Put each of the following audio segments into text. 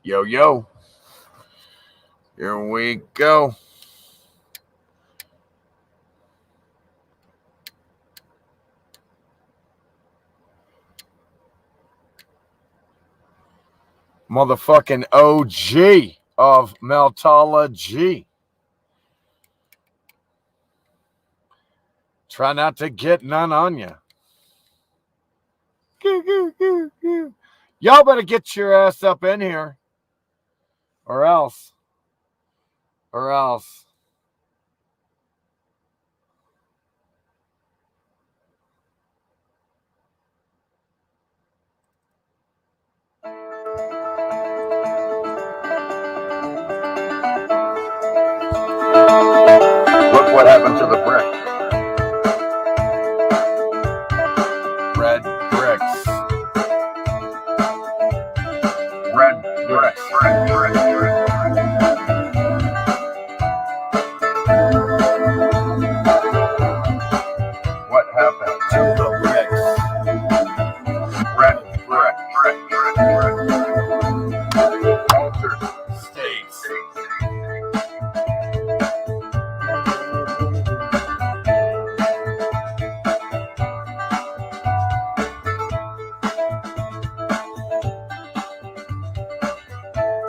Yo, yo. Here we go. Motherfucking OG of Meltology. Try not to get none on you. Y'all better get your ass up in here. Or else. Look what happened to the brick. Red bricks. Red bricks. What happened to the bricks? Red brick. Altered states.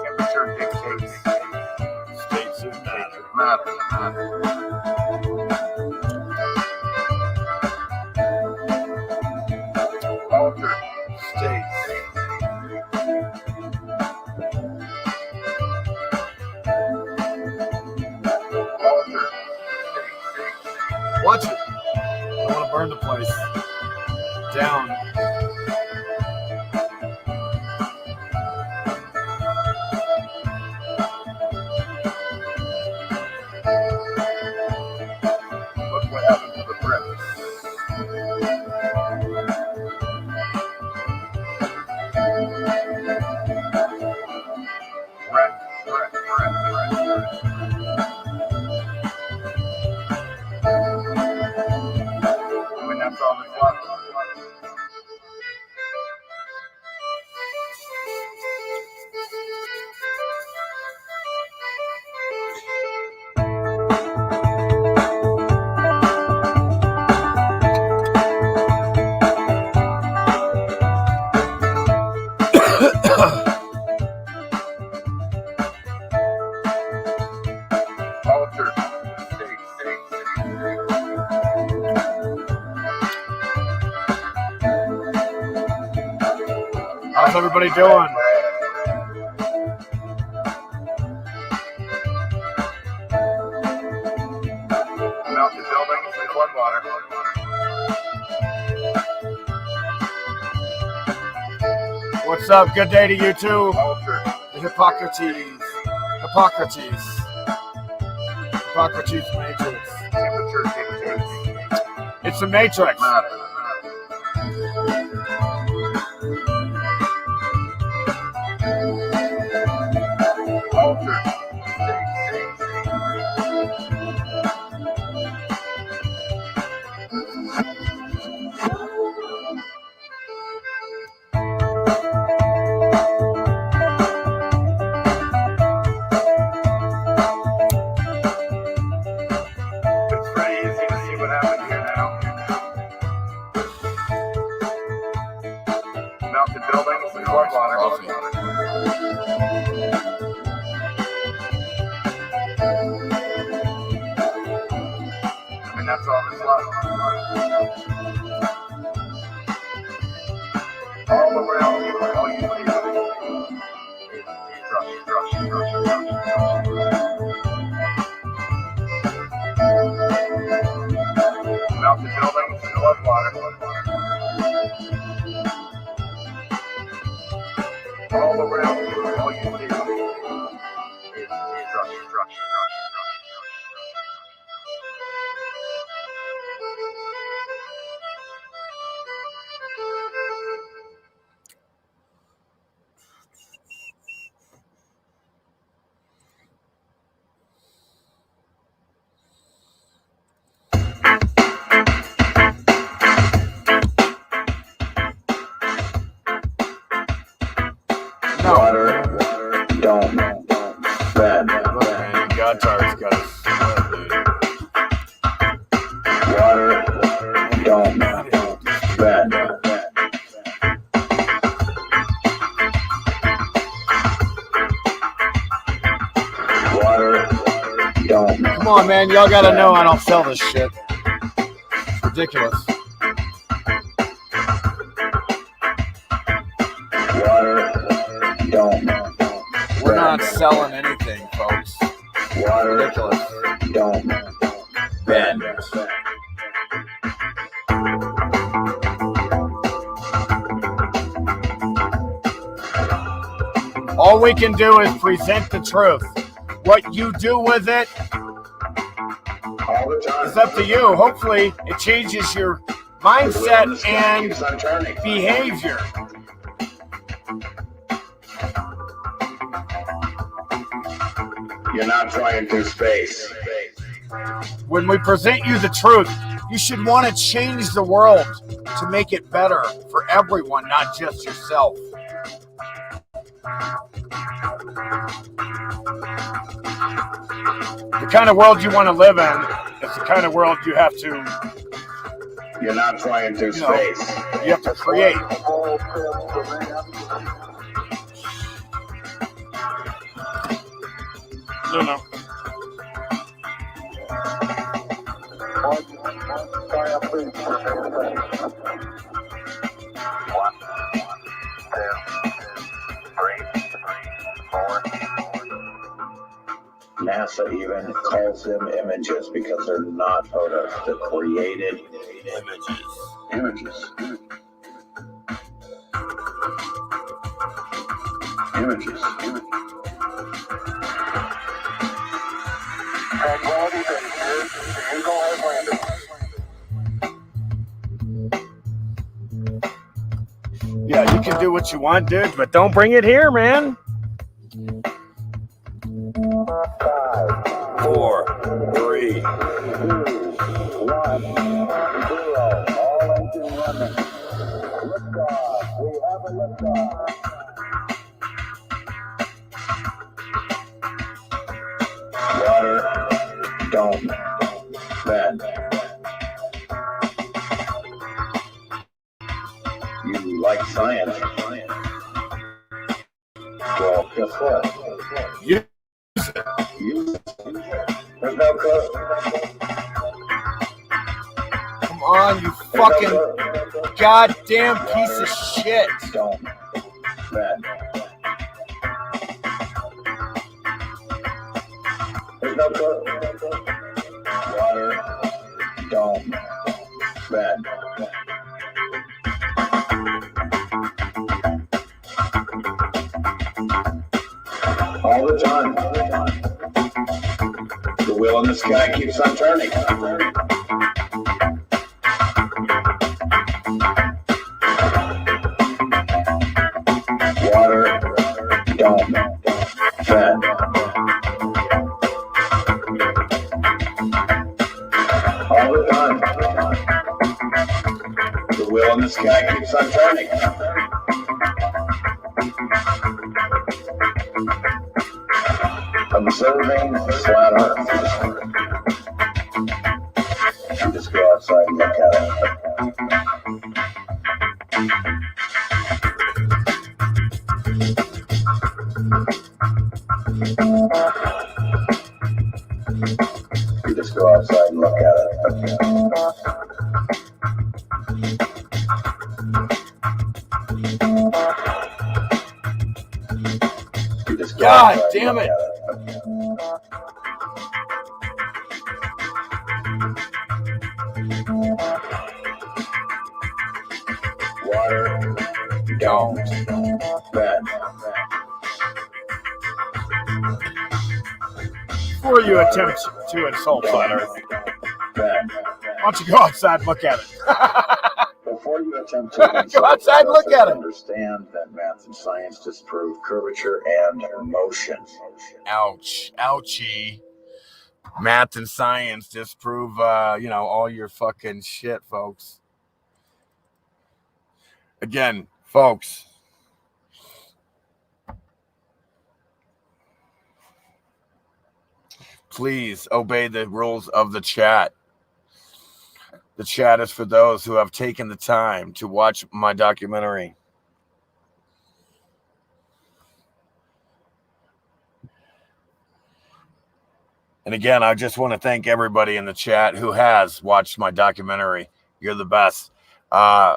Temperature dictates. States of matter. Altered states. Watch it. I want to burn the place down. Look what happened to the bricks. Red. When that's all that's left. Altered states. How's everybody doing? Melted buildings and floodwater. What's up? Good day to you too. Altered. The Hippocrates matrix. Temperature dictates. It's a matrix. Altered It's pretty easy to see what happened here now. Melted buildings and floodwater. And that's all that's left. All around you, all you see is destruction. Melted buildings and floodwater. All around you, all you see is destruction. Water. on, man. Y'all gotta know I don't sell this shit. It's ridiculous. Water don't We're not selling anything, folks. Water Ridiculous. don't bend. All we can do is present the truth. What you do with it All the time. is up to you. Hopefully, it changes your mindset and behavior. You're not flying through space. When we present you the truth, you should want to change the world to make it better for everyone, not just yourself. The kind of world you want to live in is the kind of world you have to, You're not flying through space. you have to create. No. NASA even calls them images because they're not photos. They're created images. Yeah, you can do what you want, dude, but don't bring it here, man. 4, 3, 2, 1, 0. All engine running. Liftoff. We have a liftoff. Water don't bend. You like science? Well, guess what? Use Use it. There's no code. Come on, you fucking goddamn piece of shit. Don't bend. There's no code. Water don't bend. All the time. The wheel in the sky keeps on turning. Water don't bend. All the time. The wheel in the sky keeps on turning. Observing flat Earth. You just go outside and look at it. You just go outside and look at it. You just go God outside damn and look it. at it. Water don't bend. Before you attempt to insult Flat Earth, Bend. why don't you go outside and look at it? Before you attempt to Go outside and look at it. Understand that math and science disprove curvature and motion. Ouch. Ouchie. Math and science disprove, all your fucking shit, folks. Again, folks. Please obey the rules of the chat. The chat is for those who have taken the time to watch my documentary. And again, I just want to thank everybody in the chat who has watched my documentary. You're the best. I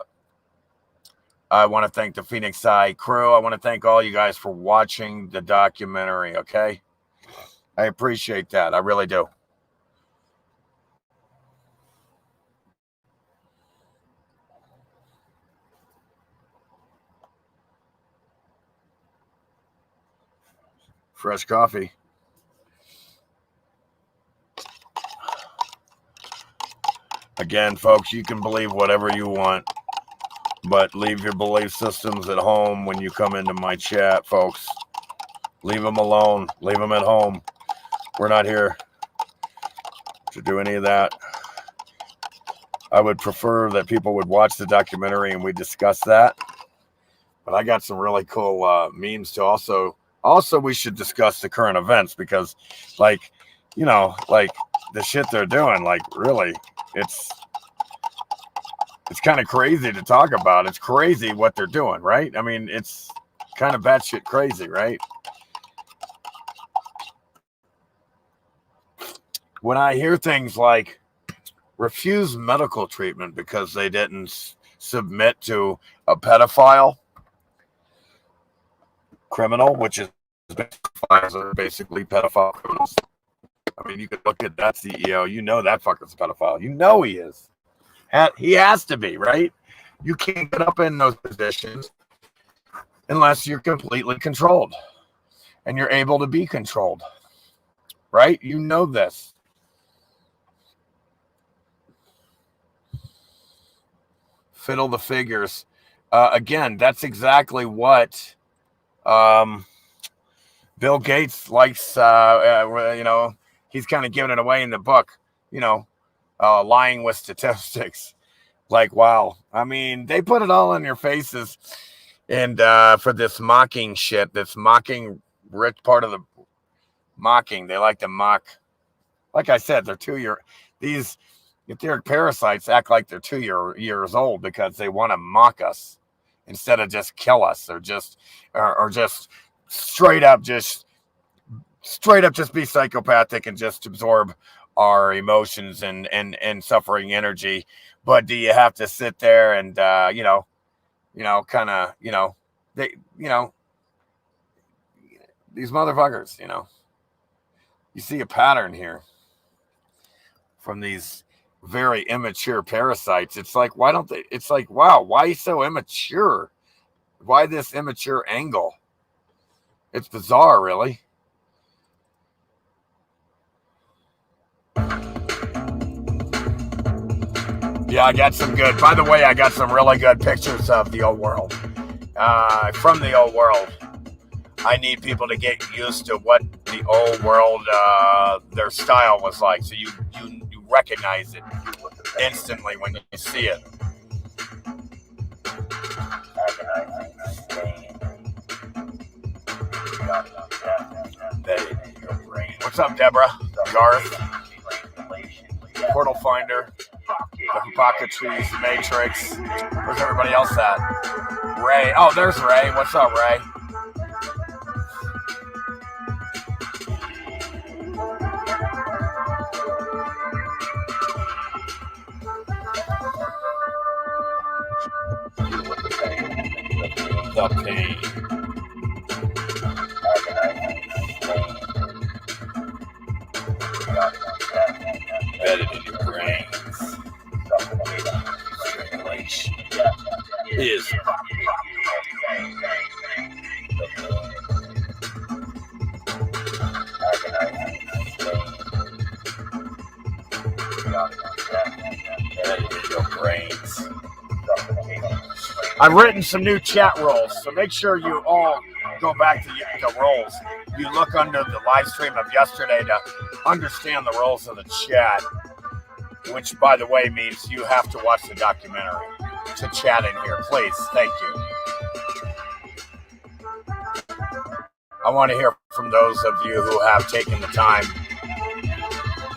want to thank the Phoenix Eye crew. I want to thank all you guys for watching the documentary, okay? I appreciate that. I really do. Fresh coffee. Again, folks, you can believe whatever you want, but leave your belief systems at home when you come into my chat, folks. Leave them alone. Leave them at home. We're not here to do any of that. I would prefer that people would watch the documentary and we discuss that. But I got some really cool memes to also we should discuss the current events, because like, you know, like the shit they're doing, like really, it's kind of crazy to talk about. It's crazy what they're doing, right? I mean, it's kind of batshit crazy, right? When I hear things like refuse medical treatment because they didn't submit to a pedophile criminal, which is basically pedophile criminals. I mean, you could look at that CEO. You know that fucker's a pedophile. You know he is. He has to be, right? You can't get up in those positions unless you're completely controlled and you're able to be controlled, right? You know this. Fiddle the figures. Again, that's exactly what Bill Gates likes. You know, he's kind of giving it away in the book, you know, lying with statistics. Like, wow. I mean, they put it all in your faces. And for this mocking shit, this mocking rich part of the mocking, they like to mock. Like I said, these etheric parasites act like they're 2 years old because they want to mock us instead of just kill us, or just straight up just be psychopathic and just absorb our emotions and suffering energy. But do you have to sit there and kind of, they, these motherfuckers, you see a pattern here from these very immature parasites. It's like, why don't they? It's like, wow, why so immature? Why this immature angle? It's bizarre, really. Yeah, I got some good. By the way, I got some really good pictures of the old world. From the old world. I need people to get used to what the old world, their style was like, so you recognize it instantly when you see it. What's up, Deborah? Garth, Portal Finder, the Hippocrates Matrix. Where's everybody else at? Ray. Oh, there's Ray. What's up, Ray? The pain. Embedded in your brains. Strangulation is embedded in your brains. I've written some new chat roles, so make sure you all go back to the roles. You look under the live stream of yesterday to understand the roles of the chat, which, by the way, means you have to watch the documentary to chat in here. Please, thank you. I want to hear from those of you who have taken the time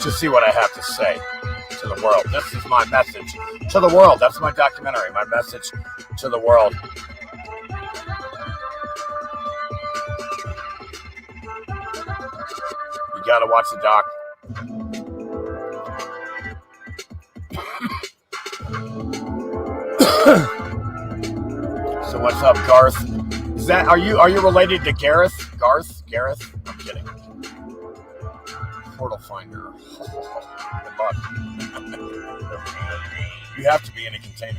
to see what I have to say to the world. This is my message to the world. That's my documentary, my message to the world. You got to watch the doc. So what's up, Garth? Is that are you related to Gareth? Gareth? I'm kidding. Portal finder. Good luck. You have to be in a container.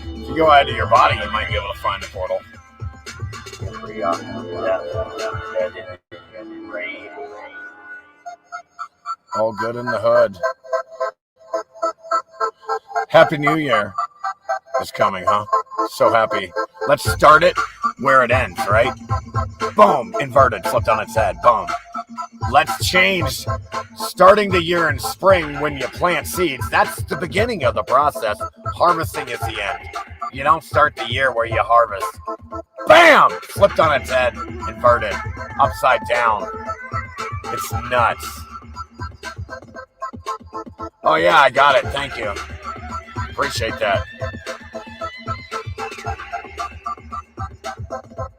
If you go out of your body, you might be able to find the portal. All good in the hood. Happy New Year is coming, huh? So happy. Let's start it where it ends, right? Boom, inverted, flipped on its head, boom. Let's change starting the year in spring when you plant seeds. That's the beginning of the process. Harvesting is the end. You don't start the year where you harvest. Bam! Flipped on its head, inverted, upside down. It's nuts. Oh yeah, I got it. Thank you. Appreciate that.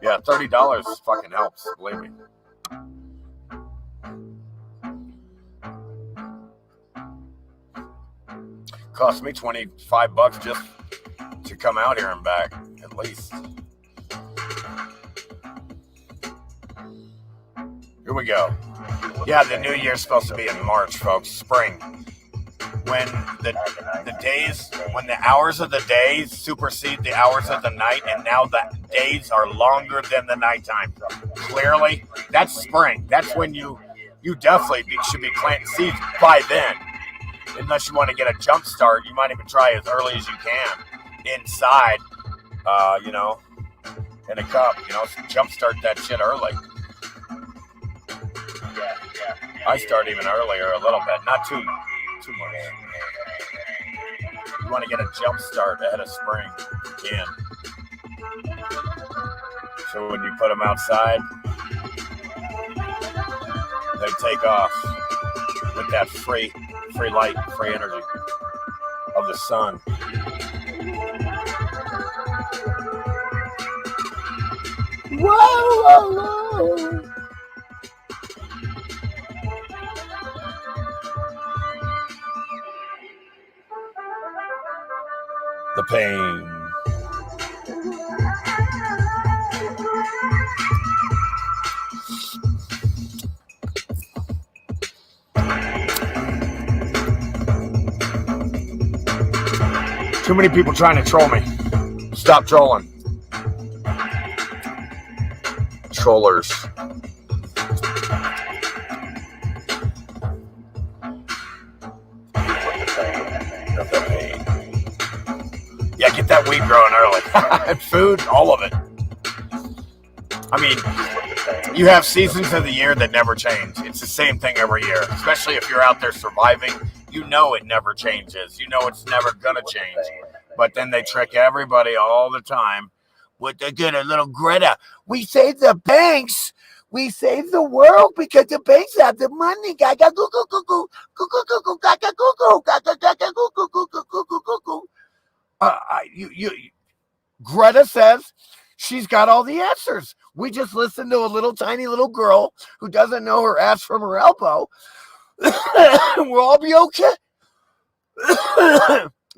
Yeah, $30 fucking helps, believe me. Cost me $25 just to come out here and back, at least. Here we go. Yeah, the new year's supposed to be in March, folks. Spring. When the hours of the day supersede the hours of the night, and now the days are longer than the nighttime. Clearly, that's spring. That's when you definitely should be planting seeds by then. Unless you want to get a jump start, you might even try as early as you can inside, in a cup. Jump start that shit early. I start even earlier a little bit, not too much. You want to get a jump start ahead of spring, you can. So when you put them outside, they take off with that free light, free energy of the sun. Whoa, whoa, whoa. The pain. Too many people trying to troll me. Stop trolling. Trollers. Yeah, get that weed growing early. And food, all of it. I mean, you have seasons of the year that never change. It's the same thing every year, especially if you're out there surviving. You know it never changes. You know it's never going to change. But then they trick everybody all the time with the good little Greta. We save the banks. We save the world because the banks have the money. Gaga goo goo goo goo goo goo goo goo gaga goo goo gaga gaga goo goo goo goo goo goo goo goo. Greta says she's got all the answers. We just listened to a little tiny little girl who doesn't know her ass from her elbow. We'll all be okay.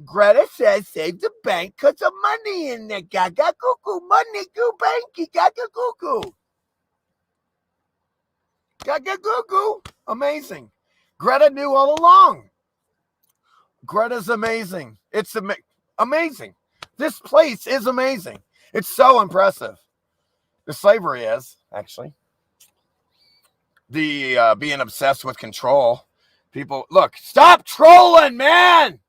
Greta says save the bank because of money in there. Gaga cuckoo, money goo banky, gaga cuckoo. Gaga cuckoo. Amazing. Greta knew all along. Greta's amazing. It's amazing. This place is amazing. It's so impressive. The slavery is, actually. The being obsessed with control. People, look, stop trolling, man!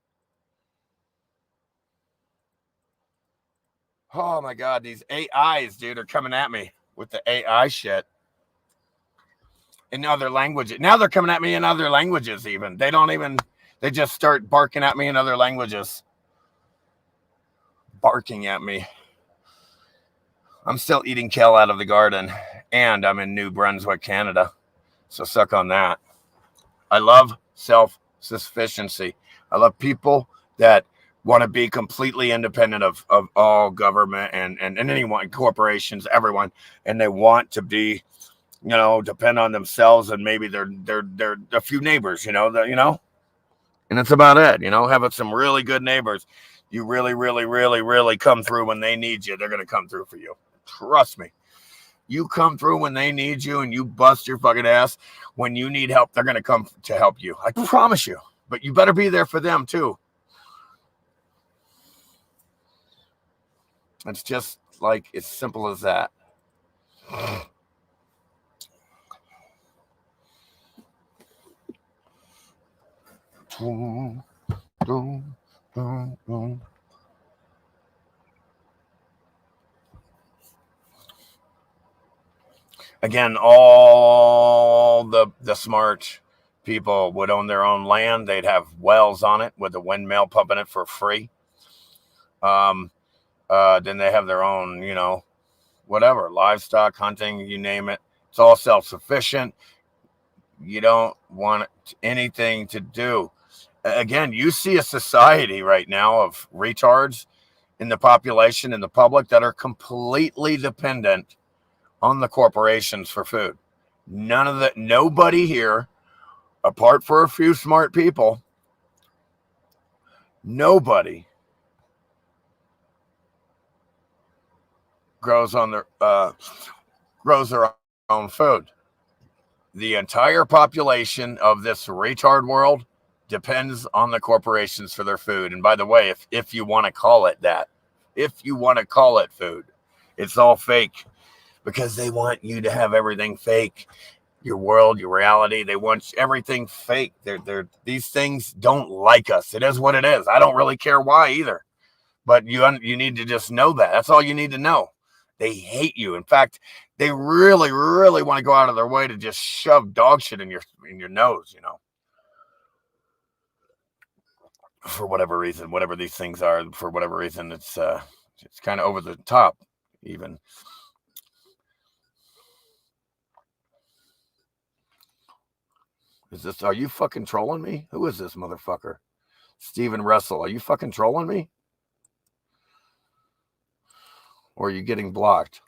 Oh, my God. These AIs, dude, are coming at me with the AI shit. In other languages. Now they're coming at me in other languages even. They just start barking at me in other languages. Barking at me. I'm still eating kale out of the garden. And I'm in New Brunswick, Canada. So suck on that. I love self-sufficiency. I love people that want to be completely independent of all government and anyone, corporations, everyone, and they want to be, depend on themselves and maybe their a few neighbors, and that's about it. Having some really good neighbors, you really, really, really, really come through when they need you. They're gonna come through for you. Trust me. You come through when they need you, and you bust your fucking ass when you need help. They're gonna come to help you. I promise you. But you better be there for them too. It's just like as simple as that. Again, all the smart people would own their own land. They'd have wells on it with a windmill pumping it for free. Then they have their own, whatever, livestock, hunting, you name it. It's all self-sufficient. You don't want anything to do. Again, you see a society right now of retards in the population, in the public, that are completely dependent on the corporations for food. Nobody here, apart for a few smart people, nobody grows their own food. The entire population of this retard world depends on the corporations for their food. And by the way, if you want to call it that, if you want to call it food, it's all fake, because they want you to have everything fake. Your world, your reality, they want everything fake. These things don't like us. It is what it is. I don't really care why either. But you need to just know that. That's all you need to know. They hate you. In fact, they really, really want to go out of their way to just shove dog shit in your nose, for whatever reason, whatever these things are, for whatever reason, it's kind of over the top, even. Are you fucking trolling me? Who is this motherfucker? Steven Russell, are you fucking trolling me? Or are you getting blocked?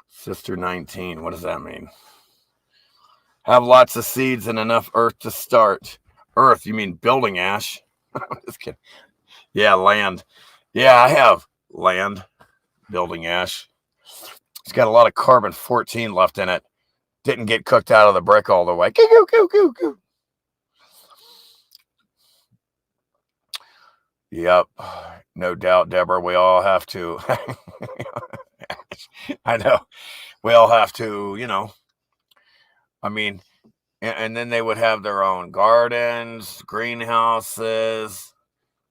Sister 19, what does that mean? Have lots of seeds and enough earth to start. Earth, you mean building, Ash? I'm just kidding. Yeah, land. Yeah, I have land. Building, Ash. It's got a lot of carbon-14 left in it. Didn't get cooked out of the brick all the way. Goo, goo, goo, goo. Yep. No doubt, Deborah. We all have to. I know. We all have to, I mean, and then they would have their own gardens, greenhouses,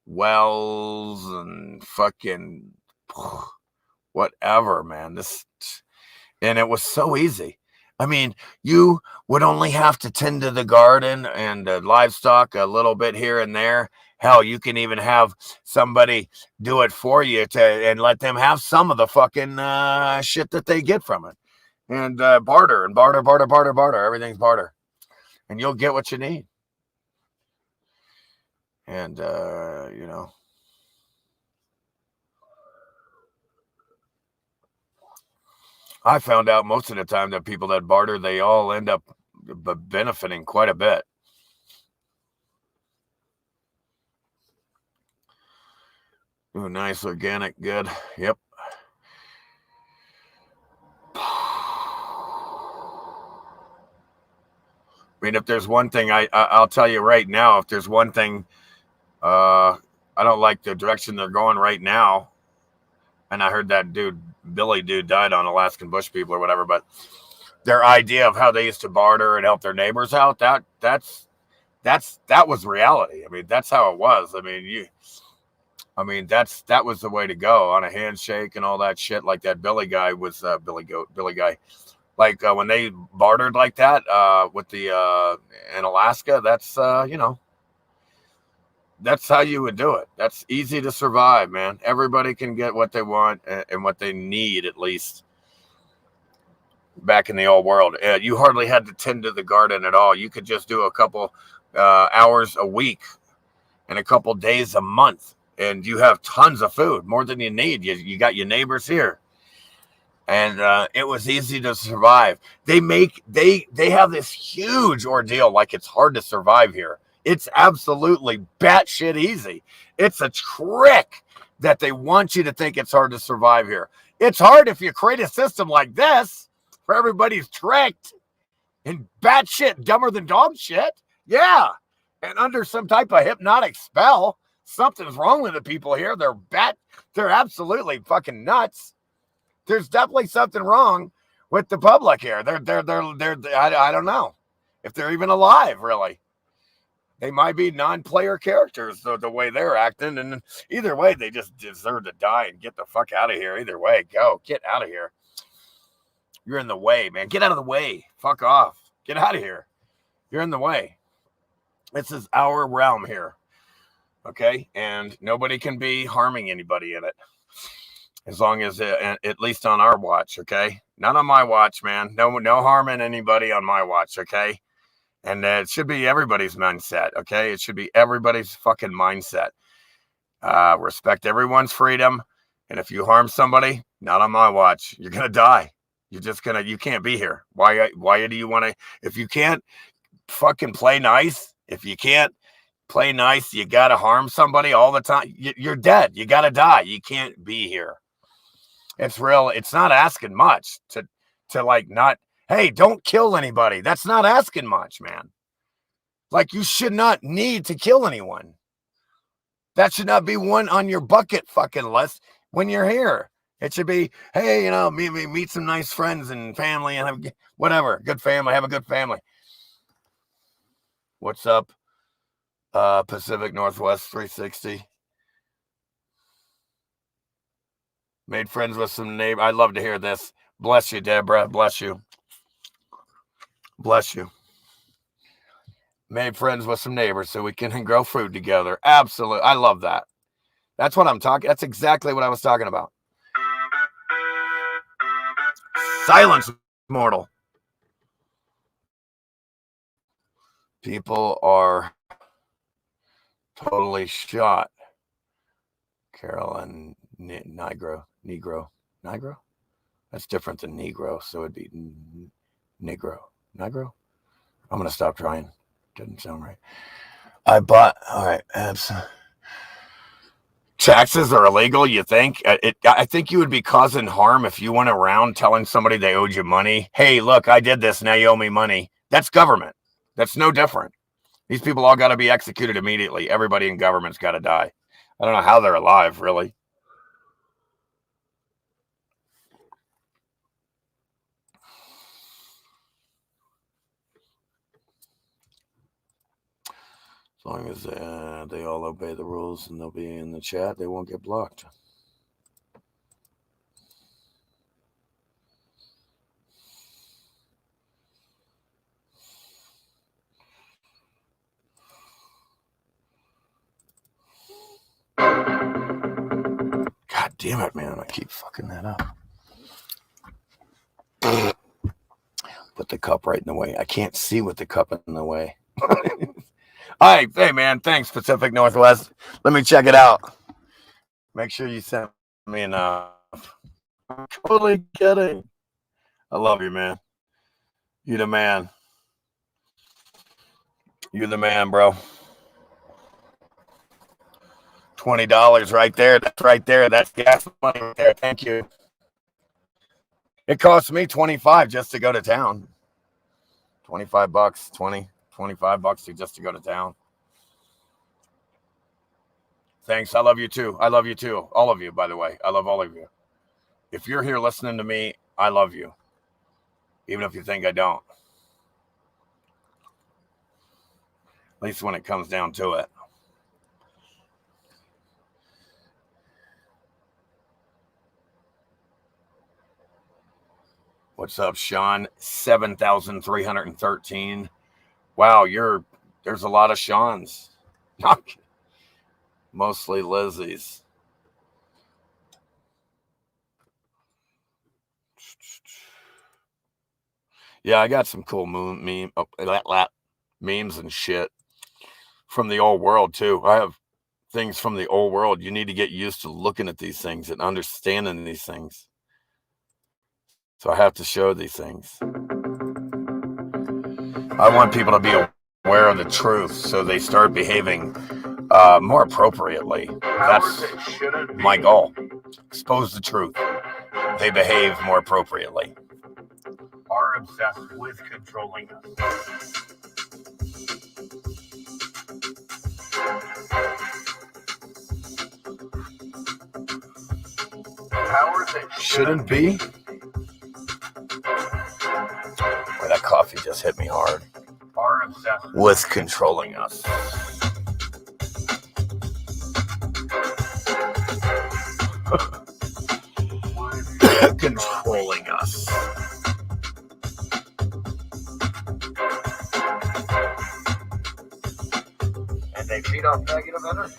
wells, and fucking whatever, man. And it was so easy. I mean, you would only have to tend to the garden and livestock a little bit here and there. Hell, you can even have somebody do it for you and let them have some of the fucking shit that they get from it. And barter. Everything's barter. And you'll get what you need. And, I found out most of the time that people that barter, they all end up benefiting quite a bit. Ooh, nice, organic, good. Yep. I mean, if there's one thing, I'll tell you right now, if there's one thing, I don't like the direction they're going right now. And I heard that Billy dude died on Alaskan Bush people or whatever, but their idea of how they used to barter and help their neighbors out, that was reality. I mean, that's how it was. I mean, that was the way to go, on a handshake and all that shit. Like that Billy guy was Billy guy. Like when they bartered like that with the in Alaska, that's that's how you would do it. That's easy to survive, man. Everybody can get what they want and what they need, at least back in the old world. You hardly had to tend to the garden at all. You could just do a couple hours a week in a couple days, a month, and you have tons of food, more than you need. You got your neighbors here. And it was easy to survive. They have this huge ordeal, like it's hard to survive here. It's absolutely batshit easy. It's a trick that they want you to think it's hard to survive here. It's hard if you create a system like this where everybody's tricked and batshit dumber than dog shit. Yeah. And under some type of hypnotic spell, something's wrong with the people here. They're absolutely fucking nuts. There's definitely something wrong with the public here. I don't know if they're even alive, really. They might be non-player characters, the way they're acting. And either way, they just deserve to die and get the fuck out of here. Either way, go. Get out of here. You're in the way, man. Get out of the way. Fuck off. Get out of here. You're in the way. This is our realm here. Okay? And nobody can be harming anybody in it. As long as, at least on our watch, okay? Not on my watch, man. No harming anybody on my watch, okay? And it should be everybody's mindset, okay? It should be everybody's fucking mindset. Respect everyone's freedom. And if you harm somebody, not on my watch, you're going to die. You can't be here. Why do you want to, if you can't fucking play nice, if you can't play nice, you got to harm somebody all the time. You're dead. You got to die. You can't be here. It's real. It's not asking much to like not, hey, don't kill anybody. That's not asking much, man. Like, you should not need to kill anyone. That should not be one on your bucket fucking list when you're here. It should be, hey, meet some nice friends and family and have whatever. Good family. Have a good family. What's up? Pacific Northwest 360. Made friends with some neighbors. I'd love to hear this. Bless you, Deborah. Bless you. Bless you. Made friends with some neighbors so we can grow food together. Absolutely. I love that. That's what I'm talking. That's exactly what I was talking about. Silence, mortal. People are totally shot. Carolyn Negro. That's different than Negro, so it'd be Negro. I'm gonna stop trying. Doesn't sound right. All right. Taxes are illegal, you think? I think you would be causing harm if you went around telling somebody they owed you money. Hey, look, I did this, now you owe me money. That's government. That's no different. These people all got to be executed immediately. Everybody in government's got to die. I don't know how they're alive, really. As long as they all obey the rules and they'll be in the chat, they won't get blocked. God damn it, man. I keep fucking that up. Put the cup right in the way. I can't see with the cup in the way. All right. Hey, man. Thanks, Pacific Northwest. Let me check it out. Make sure you send me enough. I'm totally kidding. I love you, man. You the man. You're the man, bro. $20 right there. That's right there. That's gas money right there. Thank you. It cost me $25 just to go to town. $25, $25 just to go to town. Thanks. I love you too. I love you too. All of you, by the way. I love all of you. If you're here listening to me, I love you. Even if you think I don't. At least when it comes down to it. What's up, Sean? 7,313. Wow, there's a lot of Sean's. Mostly Lizzie's. Yeah, I got some cool memes and shit from the old world too. I have things from the old world. You need to get used to looking at these things and understanding these things. So I have to show these things. I want people to be aware of the truth so they start behaving more appropriately. That's my goal. Expose the truth. They behave more appropriately. Are obsessed with controlling us. Powers that Shouldn't be. Boy, that coffee just hit me hard. are obsessed With controlling us. Controlling us. and they feed off negative energy.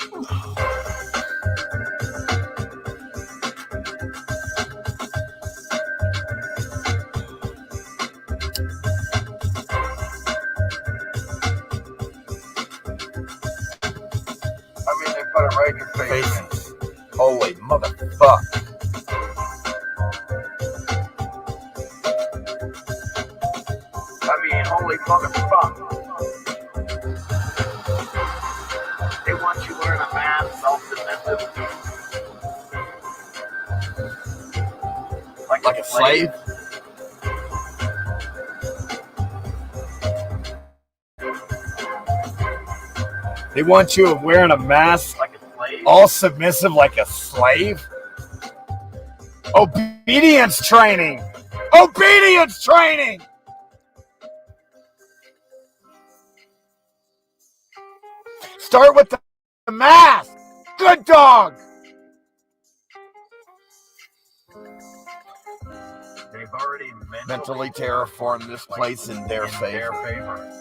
I mean, they put it right in your face. Faces. Holy motherfuck. I mean, holy motherfucker. They want you wearing a mask, self-defensive. Like a slave? They want you wearing a mask, Like a slave? all submissive like a slave? Obedience training! Obedience training! Start with the mask! Good dog! They've already Mentally terraform this place in their favor.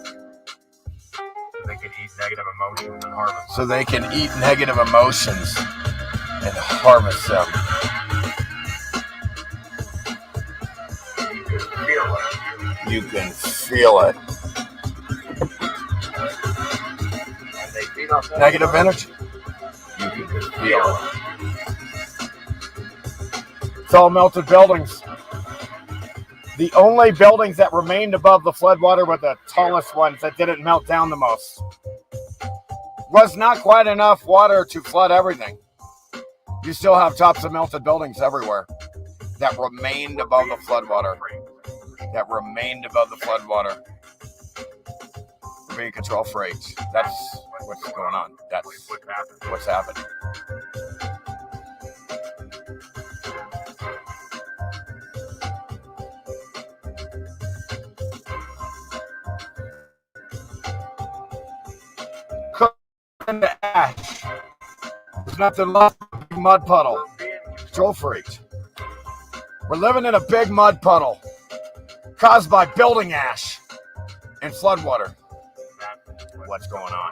So they can eat negative emotions and harvest. So they can eat negative emotions and harvest them. You can feel it. You can feel it. And they feed off Negative energy. You can feel it. It's all melted buildings. The only buildings that remained above the floodwater were the tallest ones that didn't melt down the most. Was not quite enough water to flood everything. You still have tops of melted buildings everywhere that remained above the floodwater. That remained above the floodwater. Being control freight. That's what's going on. That's what's happening. In the ash. There's nothing left but a big mud puddle. Control freaks. We're living in a big mud puddle caused by building ash and floodwater. What's going on?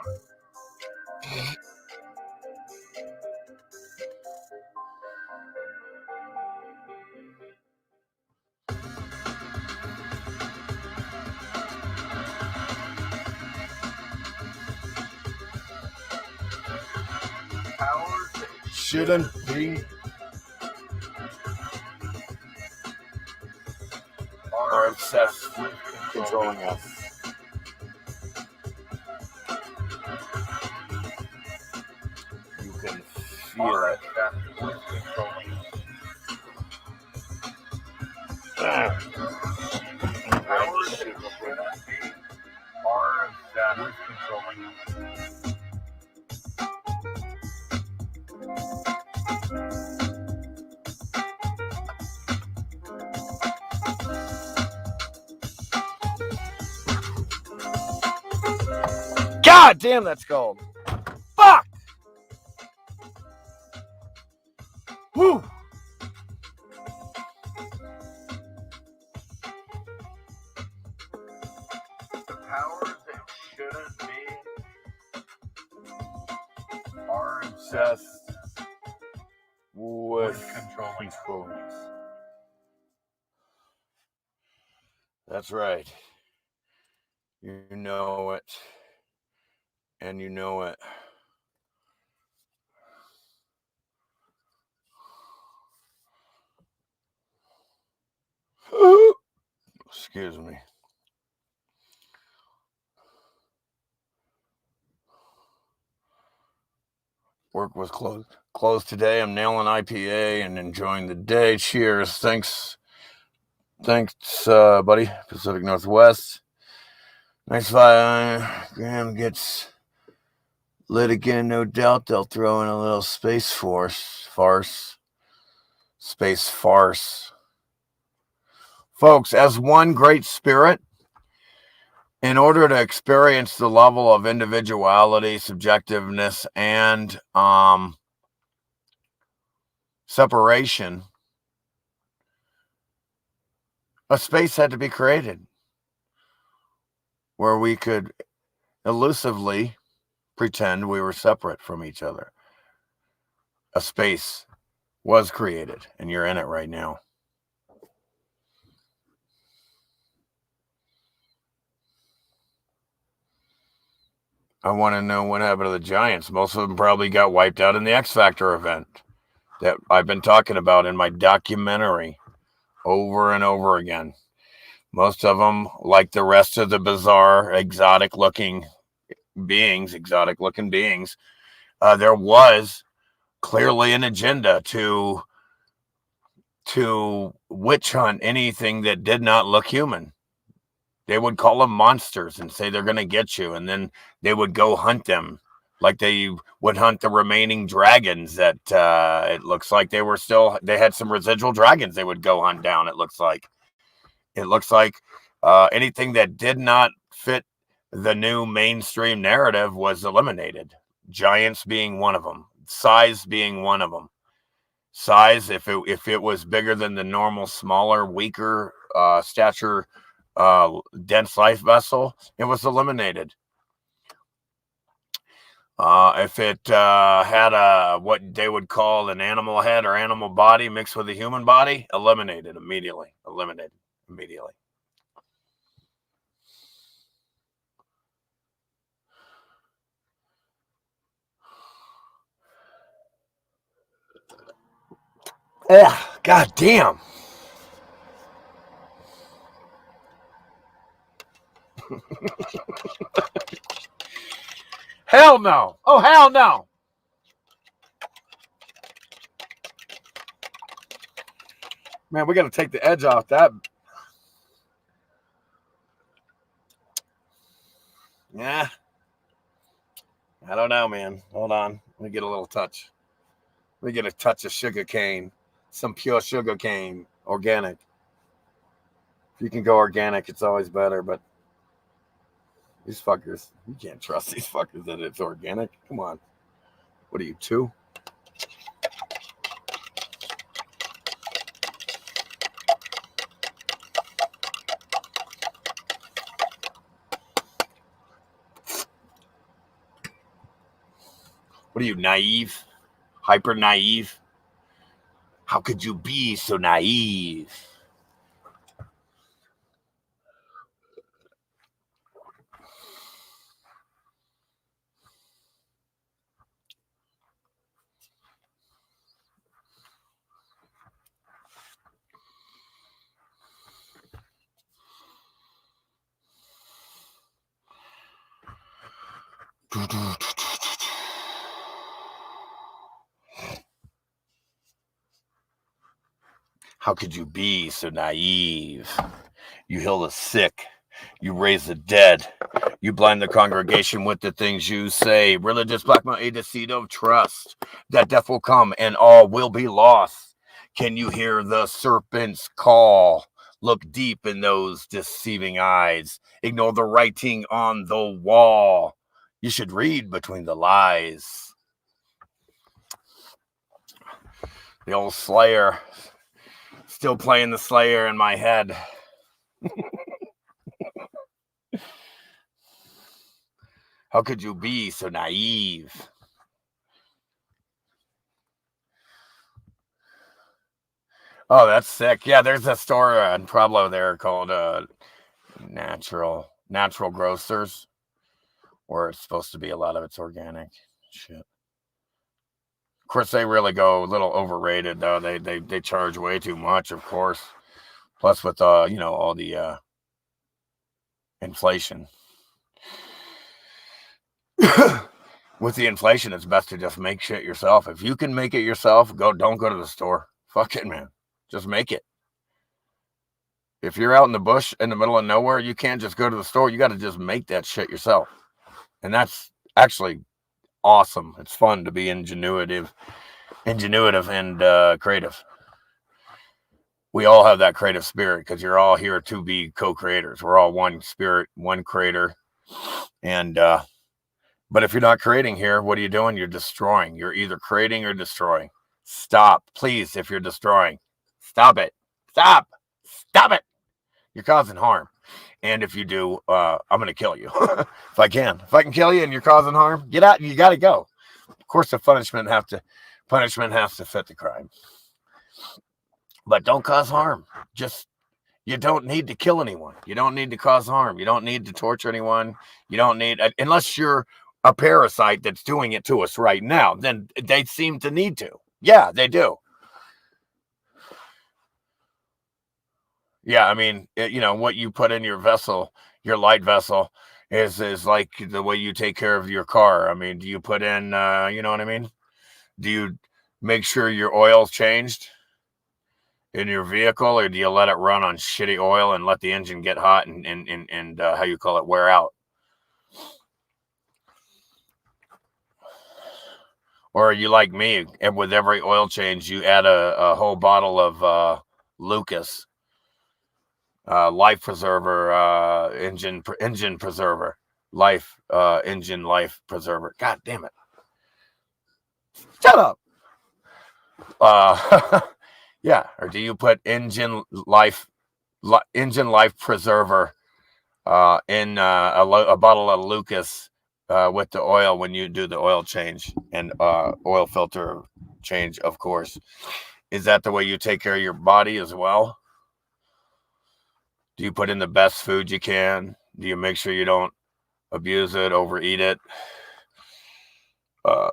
powers that Shouldn't be. Are obsessed with controlling us. You can feel are it. obsessed with controlling us. Powers that shouldn't be are obsessed with controlling us. God damn, that's cold. Fuck! Whew! The powers that shouldn't be are obsessed With controlling us. That's right. You know it. And you know it. Excuse me. Work was closed today. I'm nailing IPA and enjoying the day. Cheers. Thanks, buddy. Pacific Northwest. Nice 5 gram gets lit again. No doubt they'll throw in a little space farce. Space farce. Folks, as one great spirit, in order to experience the level of individuality, subjectiveness, and separation, a space had to be created where we could elusively pretend we were separate from each other. A space was created, and you're in it right now. I want to know what happened to the Giants. Most of them probably got wiped out in the X Factor event that I've been talking about in my documentary over and over again. Most of them, like the rest of the bizarre, exotic-looking beings, there was clearly an agenda to witch hunt anything that did not look human. They would call them monsters and say they're going to get you, and then they would go hunt them like they would hunt the remaining dragons that it looks like they had some residual dragons they would go hunt down. It looks like anything that did not fit the new mainstream narrative was eliminated. Giants being one of them, size being one of them. Size, if it was bigger than the normal, smaller, weaker stature, dense life vessel, it was eliminated. If it had what they would call an animal head or animal body mixed with a human body, eliminated immediately. Ugh, God damn. Hell no. Oh, hell no. Man, we got to take the edge off that. Yeah. I don't know, man. Hold on. Let me get a little touch. Let me get a touch of sugar cane. Some pure sugar cane. Organic. If you can go organic, it's always better, but these fuckers, you can't trust these fuckers that it's organic. Come on. What are you, 2? What are you, naive? Hyper naive? How could you be so naive? How could you be so naive? You heal the sick. You raise the dead. You blind the congregation with the things you say. Religious blackmail, a deceit of trust. That death will come and all will be lost. Can you hear the serpent's call? Look deep in those deceiving eyes. Ignore the writing on the wall. You should read between the lies. The old Slayer. Still playing the Slayer in my head. How could you be so naive? Oh, that's sick. Yeah, there's a store in Pueblo there called Natural Grocers, where it's supposed to be a lot of it's organic shit. Of course, they really go a little overrated though. They charge way too much, of course. Plus, with all the inflation. With the inflation, it's best to just make shit yourself. If you can make it yourself, don't go to the store. Fuck it, man. Just make it. If you're out in the bush in the middle of nowhere, you can't just go to the store. You got to just make that shit yourself. And that's actually awesome. It's fun to be ingenuitive and creative. We all have that creative spirit because you're all here to be co-creators. We're all one spirit, one creator. And, but if you're not creating here, what are you doing? You're destroying. You're either creating or destroying. Stop, please. If you're destroying, stop it. Stop it. You're causing harm. And if you do, I'm going to kill you. If I can kill you and you're causing harm, get out. You got to go. Of course, the punishment has to fit the crime. But don't cause harm. You don't need to kill anyone. You don't need to cause harm. You don't need to torture anyone. You don't need, unless you're a parasite that's doing it to us right now, then they seem to need to. Yeah, they do. Yeah, I mean, what you put in your vessel, your light vessel, is like the way you take care of your car. I mean, do you put in, you know what I mean? Do you make sure your oil's changed in your vehicle, or do you let it run on shitty oil and let the engine get hot and how you call it, wear out? Or are you like me, and with every oil change, you add a whole bottle of Lucas life preserver, engine preserver, engine life preserver. God damn it! Shut up. Yeah. Or do you put engine life preserver in a bottle of Lucas with the oil when you do the oil change and oil filter change? Of course. Is that the way you take care of your body as well? Do you put in the best food you can? Do you make sure you don't abuse it, overeat it? Are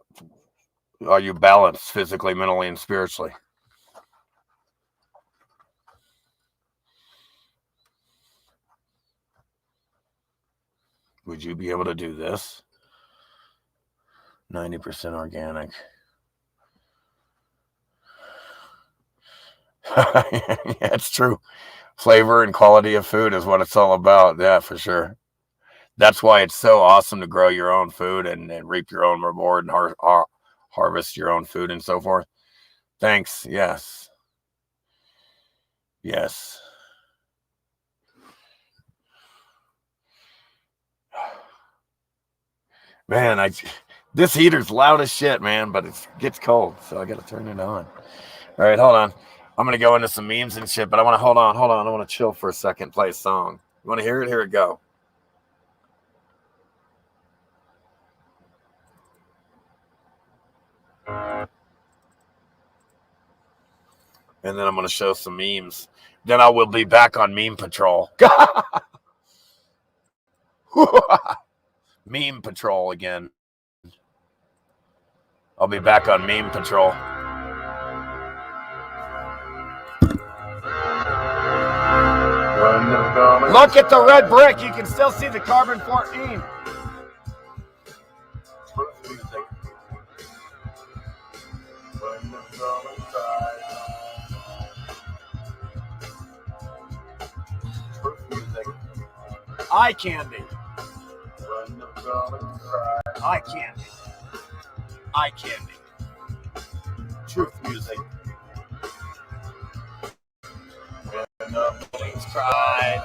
you balanced physically, mentally, and spiritually? Would you be able to do this? 90% organic. Yeah, it's true. Flavor and quality of food is what it's all about. Yeah, for sure. That's why it's so awesome to grow your own food and reap your own reward and harvest your own food and so forth. Thanks. Yes. Yes. Man, this heater's loud as shit, man, but it gets cold, so I got to turn it on. All right, hold on. I'm going to go into some memes and shit, but I want to hold on. I want to chill for a second, play a song. You want to hear it? Here it go. And then I'm going to show some memes. Then I will be back on Meme Patrol. Meme Patrol again. I'll be back on Meme Patrol. Look at the red brick. You can still see the carbon 14. Eye candy. Eye candy. Eye candy. Truth music. When the buildings cried.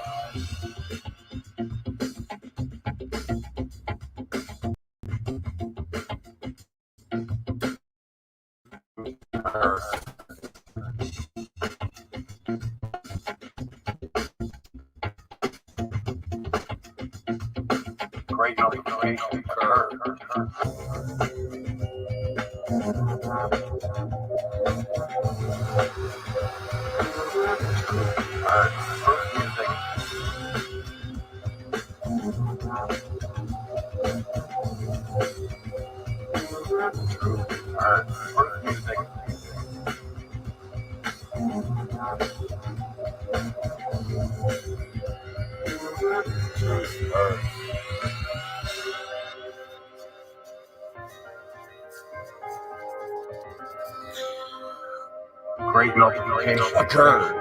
Great information curve. great meltification occurred.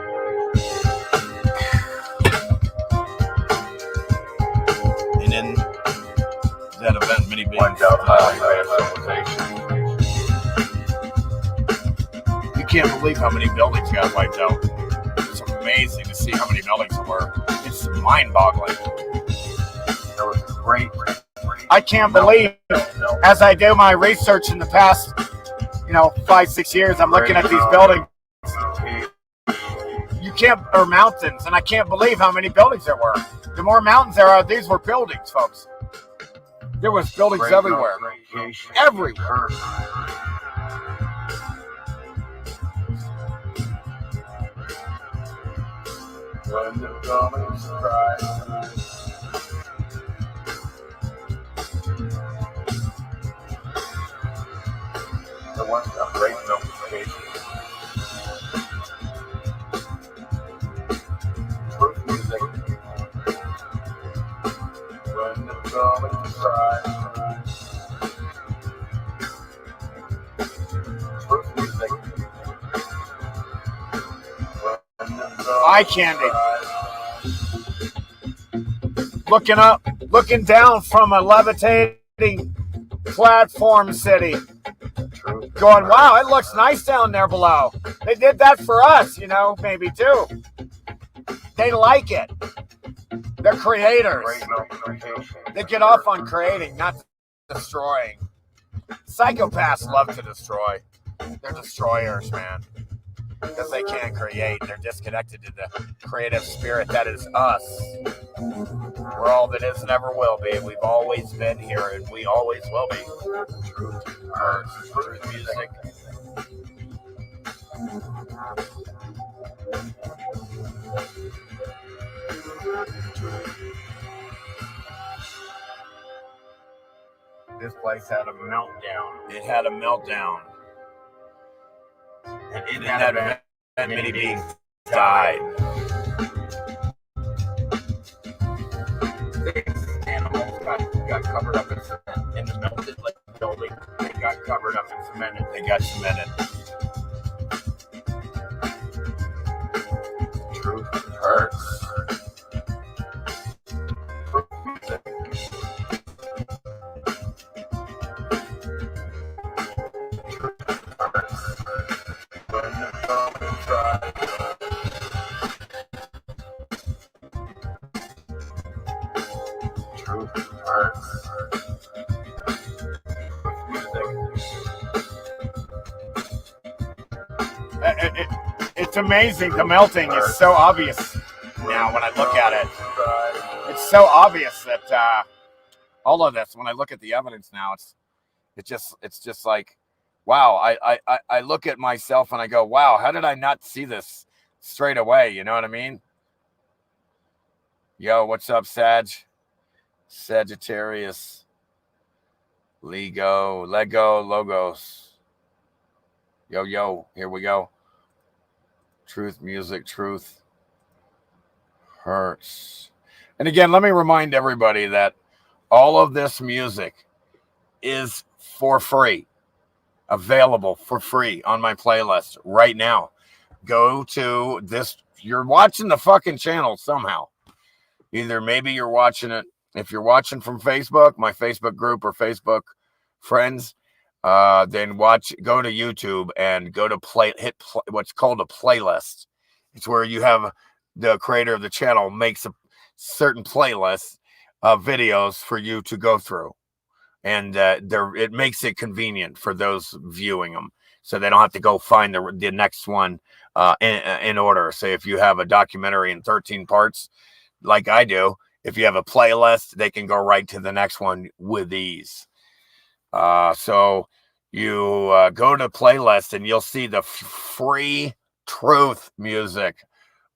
And in that event, many beings wiped out highly advanced civilization. You can't believe how many buildings got wiped out. It's amazing to see how many buildings there were. It's mind-boggling. There was great. I can't believe, as I do my research in the past, 5-6 years, I'm looking at these buildings. Or mountains, and I can't believe how many buildings there were. The more mountains there are, these were buildings, folks. There was buildings everywhere. Everywhere. When the buildings cried. There was a great meltification. Truth music. When the buildings cried. Truth music. Eye candy. Looking down from a levitating platform city. Going, wow, it looks nice down there below. They did that for us, maybe too. They like it. They're creators. They get off on creating, not destroying. Psychopaths love to destroy. They're destroyers, man. Because they can't create. They're disconnected to the creative spirit that is us. We're all that is and ever will be. We've always been here, and we always will be. Truth music. This place had a meltdown. It had a meltdown. And in that event, many beings died. Animals got covered up in cement. In the melted building, they got covered up in cement. They got cemented. Truth hurts. It's amazing. The melting is so obvious now when I look at it. It's so obvious that all of this, when I look at the evidence now, it's just like, wow. I look at myself and I go, wow, how did I not see this straight away? You know what I mean? Yo, what's up, Sagittarius, Lego, Logos. Yo, here we go. Truth music, truth hurts. And again, let me remind everybody that all of this music is for free, available for free on my playlist right now. Go to this. You're watching the fucking channel somehow. Either maybe you're watching it, if you're watching from Facebook, my Facebook group or Facebook friends, then go to YouTube and go to what's called a playlist. It's where you have the creator of the channel makes a certain playlist of videos for you to go through. And it makes it convenient for those viewing them. So they don't have to go find the next one in order. Say if you have a documentary in 13 parts, like I do, if you have a playlist, they can go right to the next one with ease. So you go to playlist and you'll see the free truth music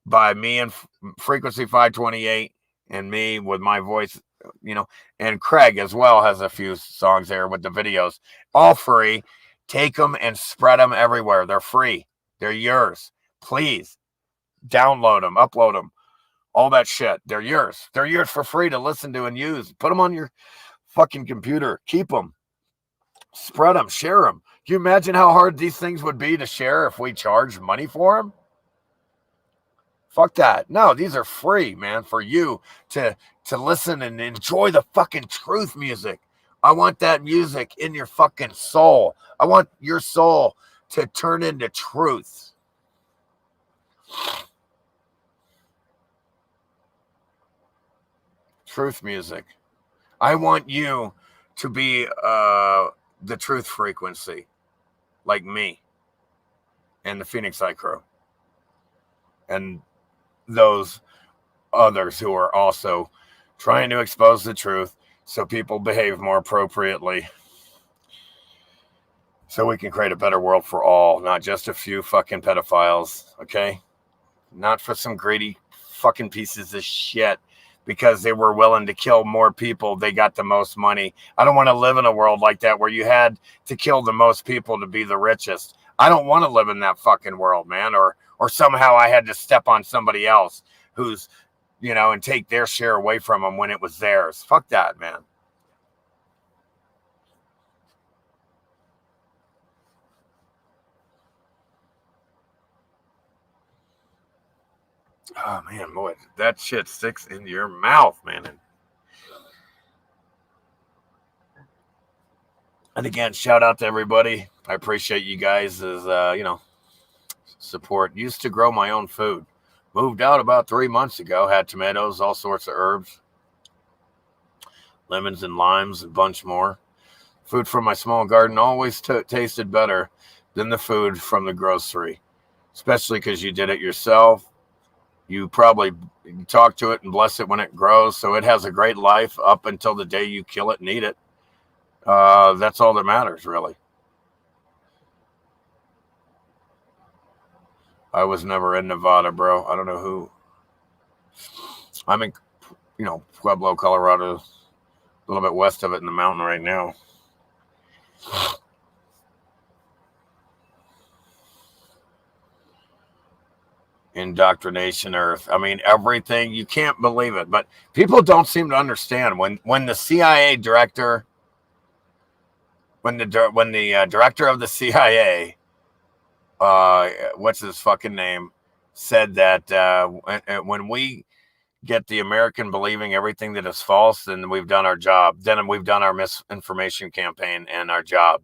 by me and Frequency 528 and me with my voice, and Craig as well has a few songs there with the videos, all free. Take them and spread them everywhere. They're free. They're yours. Please download them, upload them, all that shit. They're yours. They're yours for free to listen to and use. Put them on your fucking computer. Keep them. Spread them, share them. Can you imagine how hard these things would be to share if we charged money for them? Fuck that. No, these are free, man, for you to listen and enjoy the fucking truth music. I want that music in your fucking soul. I want your soul to turn into truth. Truth music. I want you to be the truth frequency, like me and the Phoenix Eye Crew and those others who are also trying to expose the truth so people behave more appropriately, so we can create a better world for all, not just a few fucking pedophiles, okay? Not for some greedy fucking pieces of shit because they were willing to kill more people. They got the most money. I don't want to live in a world like that where you had to kill the most people to be the richest. I don't want to live in that fucking world, man. Or somehow I had to step on somebody else who's, you know, and take their share away from them when it was theirs. Fuck that, man. Oh, man, boy, that shit sticks in your mouth, man. And again, shout out to everybody. I appreciate you guys' support. Used to grow my own food. Moved out about 3 months ago. Had tomatoes, all sorts of herbs, lemons and limes, a bunch more. Food from my small garden always tasted better than the food from the grocery, especially because you did it yourself. You probably talk to it and bless it when it grows, so it has a great life up until the day you kill it and eat it. That's all that matters, really. I was never in Nevada, bro. I don't know who. I'm in, Pueblo, Colorado, a little bit west of it in the mountain right now. Indoctrination Earth. I mean, everything. You can't believe it. But people don't seem to understand when the CIA director, when the director of the CIA, what's his fucking name, said that when we get the American believing everything that is false, then we've done our job. Then we've done our misinformation campaign and our job.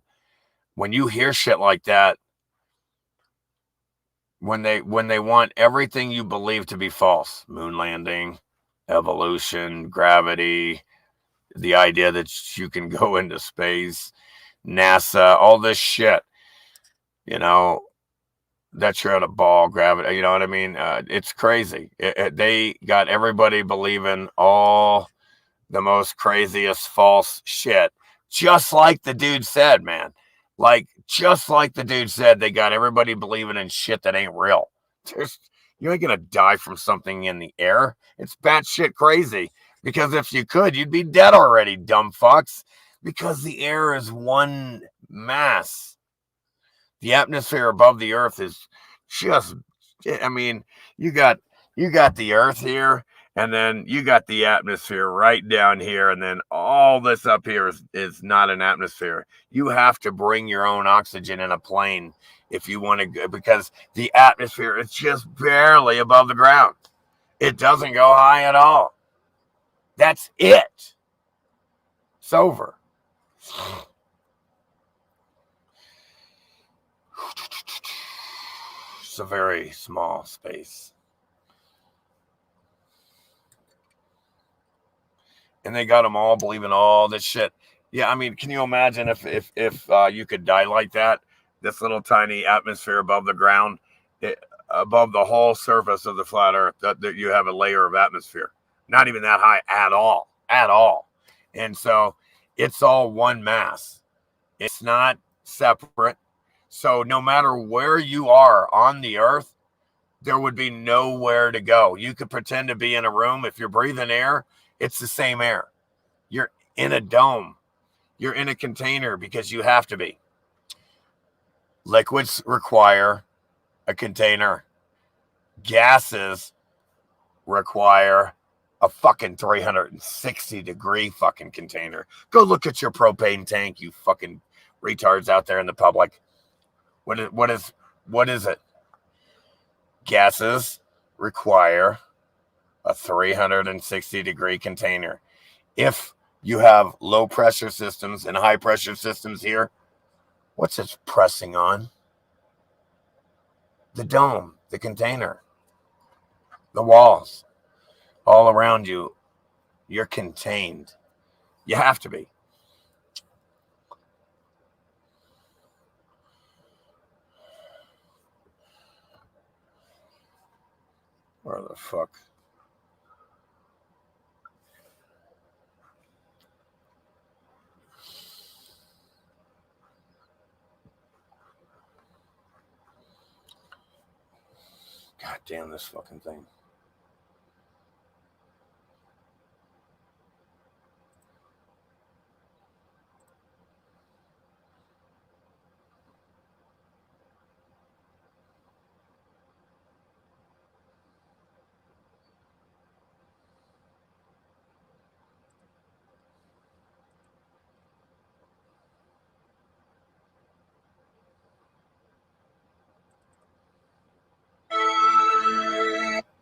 When you hear shit like that, when they want everything you believe to be false, moon landing, evolution, gravity, the idea that you can go into space, NASA, all this shit, that you're at a ball, gravity, you know what I mean? It's crazy. They got everybody believing all the most craziest false shit, just like the dude said, man. Just like the dude said, they got everybody believing in shit that ain't real. You ain't gonna die from something in the air. It's batshit crazy. Because if you could, you'd be dead already, dumb fucks. Because the air is one mass. The atmosphere above the earth is just, I mean, you got the earth here, and then you got the atmosphere right down here, and then all this up here is not an atmosphere. You have to bring your own oxygen in a plane if you want to, because the atmosphere is just barely above the ground. It doesn't go high at all. That's it. It's over. It's a very small space. And they got them all believing all this shit. Yeah, I mean, can you imagine if you could die like that? This little tiny atmosphere above the ground, above the whole surface of the flat earth, that you have a layer of atmosphere. Not even that high at all. And so it's all one mass. It's not separate. So no matter where you are on the earth, there would be nowhere to go. You could pretend to be in a room. If you're breathing air, it's the same air. You're in a dome. You're in a container because you have to be. Liquids require a container. Gases require a fucking 360-degree fucking container. Go look at your propane tank, you fucking retards out there in the public. What is it? Gases require a 360-degree container. If you have low pressure systems and high pressure systems here, what's it pressing on? The dome, the container, the walls, all around you. You're contained. You have to be. Where the fuck? God damn this fucking thing.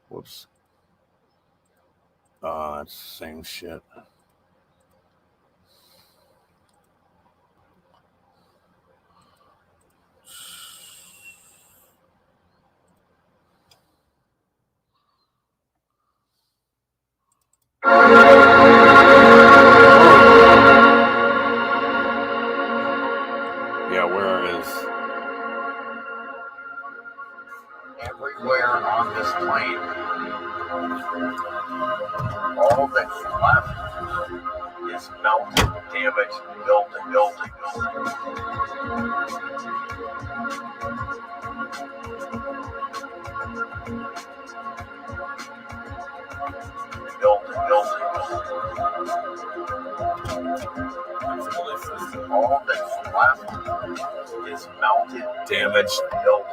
Whoops. It's the same shit. Yeah, where is Everywhere on this plane, all that's left is melted, damaged buildings. All that's left is melted, damaged buildings.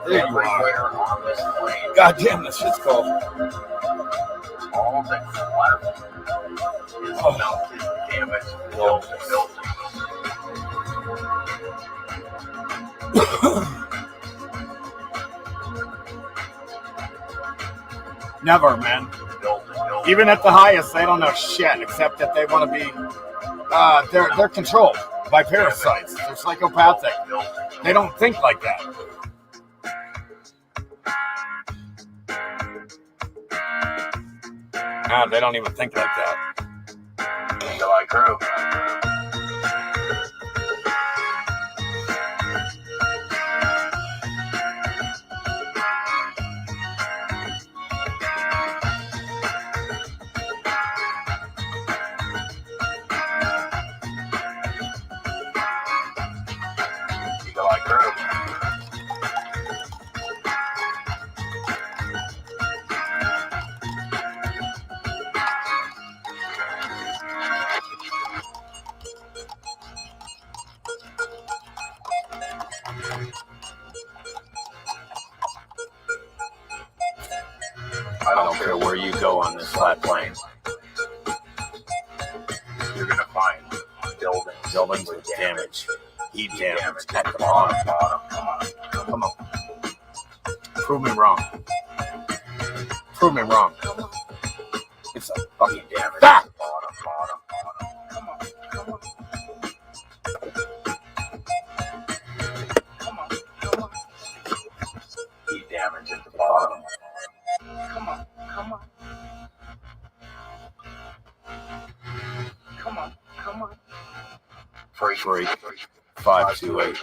There you Everywhere on this plane, God damn, this shit's cold. all that's left is melted, damaged buildings. Never, man. Even at the highest, they don't know shit except that they want to be. They're controlled by parasites. They're psychopathic. They don't think like that. No, they don't even think like that. July crew. July crew. I don't care where you go on this flat plane. You're gonna find Buildings with damage, heat damage at the bottom. Come on. Prove me wrong. Prove me wrong. It's a fucking damage. Ah! Heat damage at the bottom. Come on. Free 528.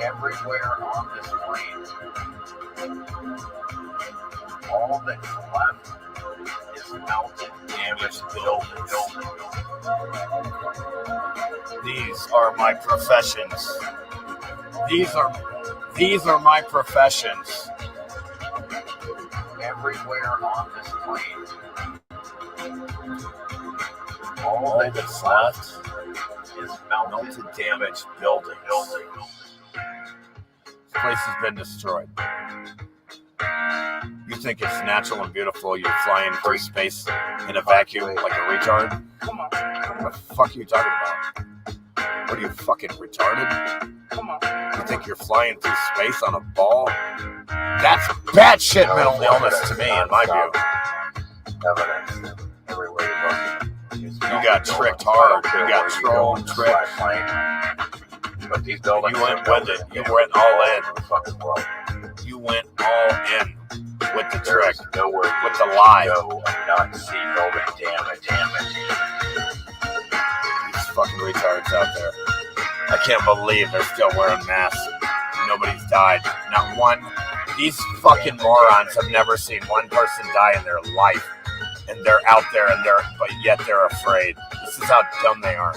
Everywhere on this plane, all that's left is melted, damaged buildings. These are my professions. These are my professions. Everywhere on this plane, all that's left is melted, damaged buildings. This place has been destroyed. You think it's natural and beautiful, you're flying through space in a vacuum like a retard? Come on. What the fuck are you talking about? What are you, fucking retarded? Come on. You think you're flying through space on a ball? That's batshit mental illness to me, in my view. Evidence everywhere you look. You got tricked hard. You got trolled, tricked. But these buildings, You went with it. You went all in. the fucking world. You went all in with the There trick, is nowhere with the lie. to go and not see building damage. These fucking retards out there. I can't believe they're still wearing masks. Nobody's died. Not one. These fucking morons have never seen one person die in their life. And they're out there but yet they're afraid. This is how dumb they are.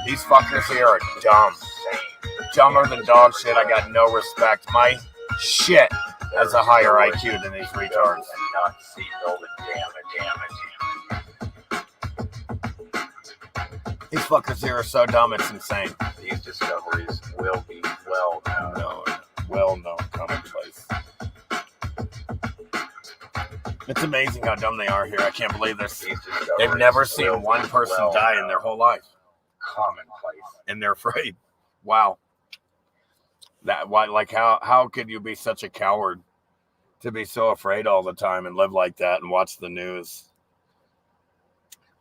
These fuckers here are dumb. Dumber than dog shit. I got no respect. My shit has a higher IQ than these retards. And not see building damage. These fuckers here are so dumb, it's insane. These discoveries will be well known. Well-known commonplace. It's amazing how dumb they are here. I can't believe this. They've never seen one person die in their whole life. Commonplace. And they're afraid. Wow. How could you be such a coward to be so afraid all the time and live like that and watch the news?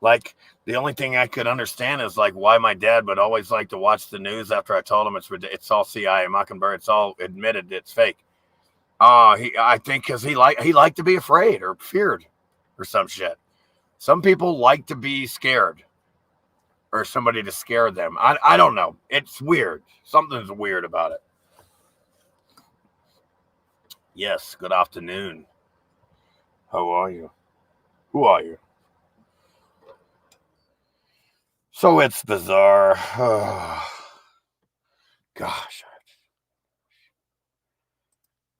Like, the only thing I could understand is like why my dad would always like to watch the news after I told him it's all CIA Mockingbird. It's all admitted it's fake. I think because he liked to be afraid or feared or some shit. Some people like to be scared or somebody to scare them. I don't know. It's weird. Something's weird about it. Yes, good afternoon. How are you? Who are you? So it's bizarre. Gosh.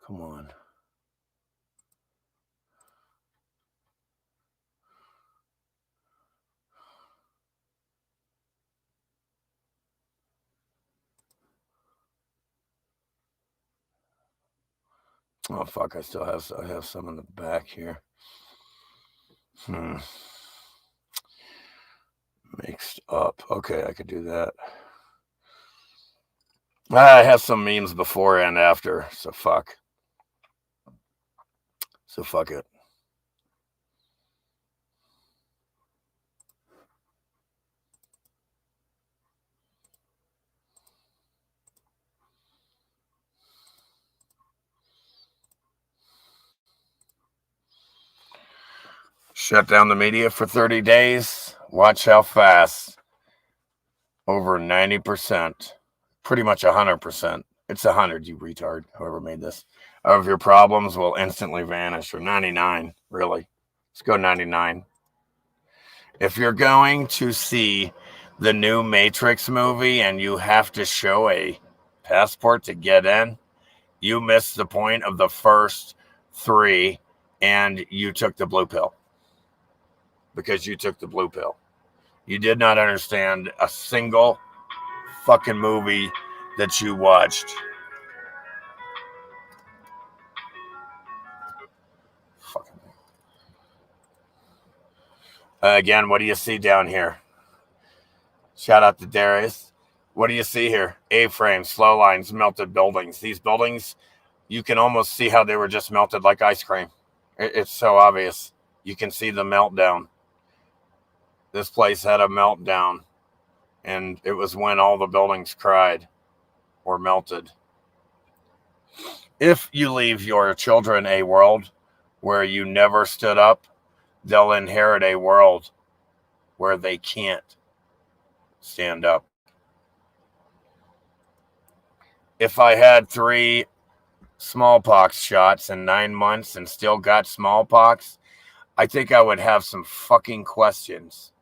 Come on. Oh fuck! I have some in the back here. Mixed up. Okay, I could do that. I have some memes before and after, so fuck. So fuck it. Shut down the media for 30 days. Watch how fast. Over 90%. Pretty much 100%. It's 100, you retard, whoever made this. Of your problems will instantly vanish. Or 99, really. Let's go 99. If you're going to see the new Matrix movie and you have to show a passport to get in, you missed the point of the first 3 and you took the blue pill. Because you took the blue pill. You did not understand a single fucking movie that you watched. Fucking. Again, what do you see down here? Shout out to Darius. What do you see here? A-frames, slow lines, melted buildings. These buildings, you can almost see how they were just melted like ice cream. It's so obvious. You can see the meltdown. This place had a meltdown, and it was when all the buildings cried or melted. If you leave your children a world where you never stood up, they'll inherit a world where they can't stand up. If I had 3 smallpox shots in 9 months and still got smallpox, I think I would have some fucking questions.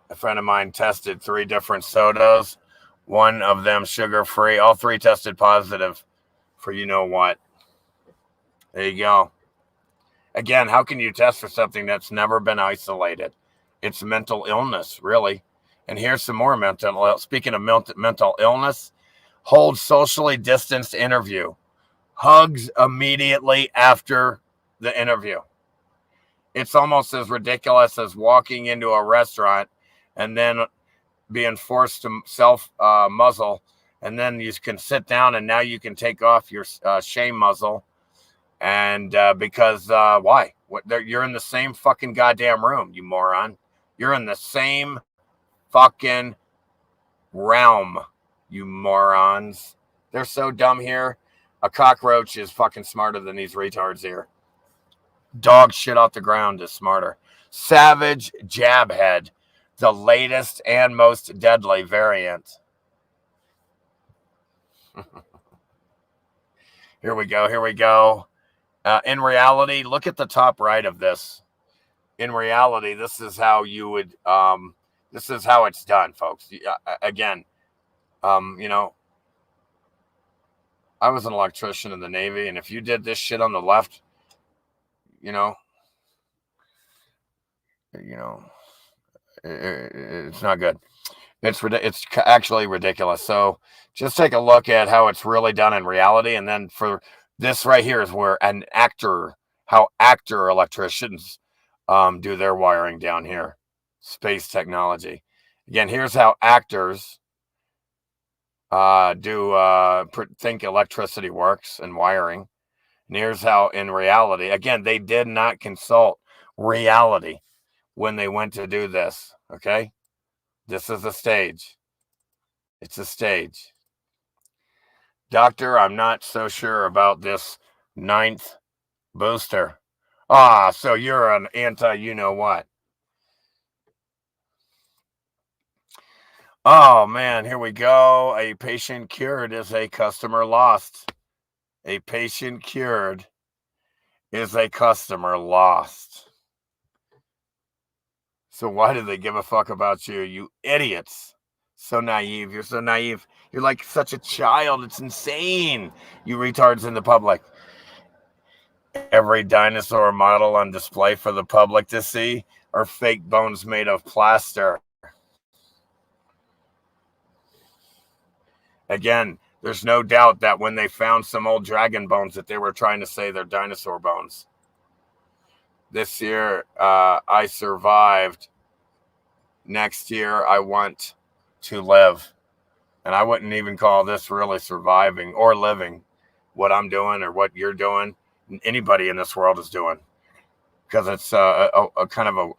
A friend of mine tested 3 different sodas, one of them sugar-free. All 3 tested positive for you know what. There you go. Again, how can you test for something that's never been isolated? It's mental illness, really. And here's some more mental. Speaking of mental illness, hold socially distanced interview. Hugs immediately after the interview. It's almost as ridiculous as walking into a restaurant and then being forced to self-muzzle, and then you can sit down and now you can take off your shame muzzle. And because why? You're in the same fucking goddamn room, you moron. You're in the same fucking realm, you morons. They're so dumb here. A cockroach is fucking smarter than these retards here. Dog shit off the ground is smarter. Savage Jabhead, the latest and most deadly variant. Here we go. Here we go. In reality, look at the top right of this. In reality, this is how you would, this is how it's done, folks. Again, you know, I was an electrician in the Navy, and if you did this shit on the left, you know, it's not good. It's actually ridiculous. So just take a look at how it's really done in reality, and then for this right here is where how actor electricians do their wiring down here. Space technology. Again, here's how actors think electricity works and wiring. And here's how in reality, again, they did not consult reality when they went to do this. Okay. This is a stage. It's a stage. Doctor, I'm not so sure about this 9th booster. So you're an anti-you-know-what. Oh, man, here we go. A patient cured is a customer lost. A patient cured is a customer lost. So why do they give a fuck about you, you idiots? So naive. You're so naive. You're like such a child. It's insane. You retards in the public. Every dinosaur model on display for the public to see are fake bones made of plaster. Again, there's no doubt that when they found some old dragon bones that they were trying to say they're dinosaur bones. This year, I survived. Next year, I want to live. And I wouldn't even call this really surviving or living, what I'm doing or what you're doing, anybody in this world is doing. Because it's a kind of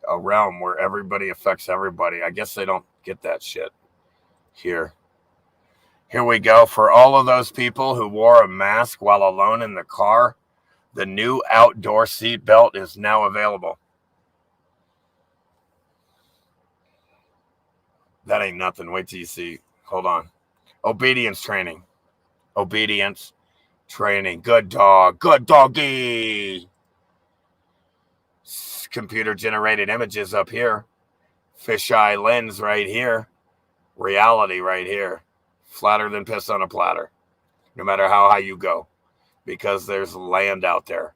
a realm where everybody affects everybody. I guess they don't get that shit here. Here we go. For all of those people who wore a mask while alone in the car, the new outdoor seat belt is now available. That ain't nothing. Wait till you see. Hold on. Obedience training. Obedience training. Good dog. Good doggy. Computer generated images up here. Fisheye lens right here. Reality right here. Flatter than piss on a platter. No matter how high you go. Because there's land out there.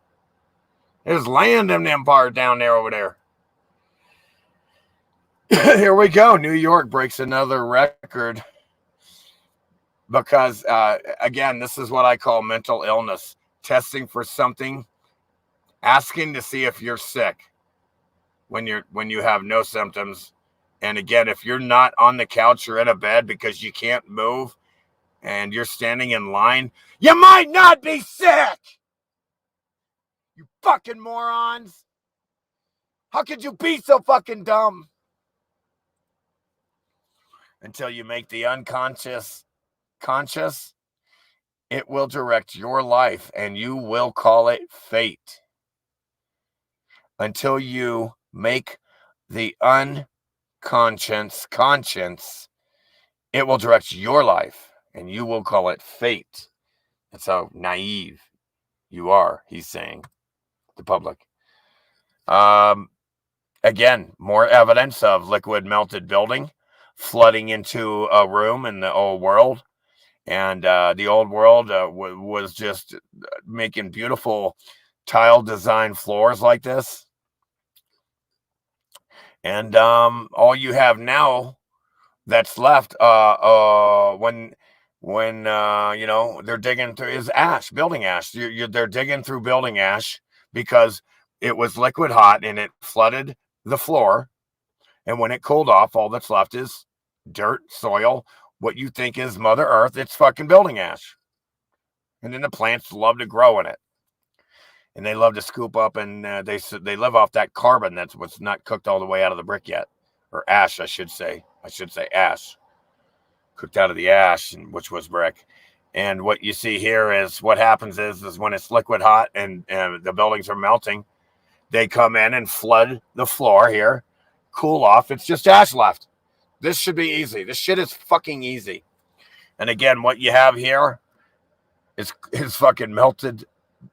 There's land in them part down there over there. Here we go. New York breaks another record. Because, again, this is what I call mental illness. Testing for something. Asking to see if you're sick. When you have no symptoms. And again, if you're not on the couch or in a bed because you can't move and you're standing in line, you might not be sick. You fucking morons. How could you be so fucking dumb? Until you make the unconscious conscious, it will direct your life and you will call it fate. Until you make the unconscious conscience, it will direct your life and you will call it fate. That's how naive you are, he's saying, the public. Again, more evidence of liquid melted building flooding into a room in the old world. And the old world was just making beautiful tile design floors like this. And all you have now that's left when you know, they're digging through is ash, building ash. They're digging through building ash because it was liquid hot and it flooded the floor. And when it cooled off, all that's left is dirt, soil, what you think is Mother Earth. It's fucking building ash. And then the plants love to grow in it. And they love to scoop up, and they live off that carbon that's what's not cooked all the way out of the brick yet. Or ash, I should say. I should say ash. Cooked out of the ash, which was brick. And what you see here is what happens is when it's liquid hot and the buildings are melting, they come in and flood the floor here, cool off. It's just ash left. This should be easy. This shit is fucking easy. And again, what you have here is fucking melted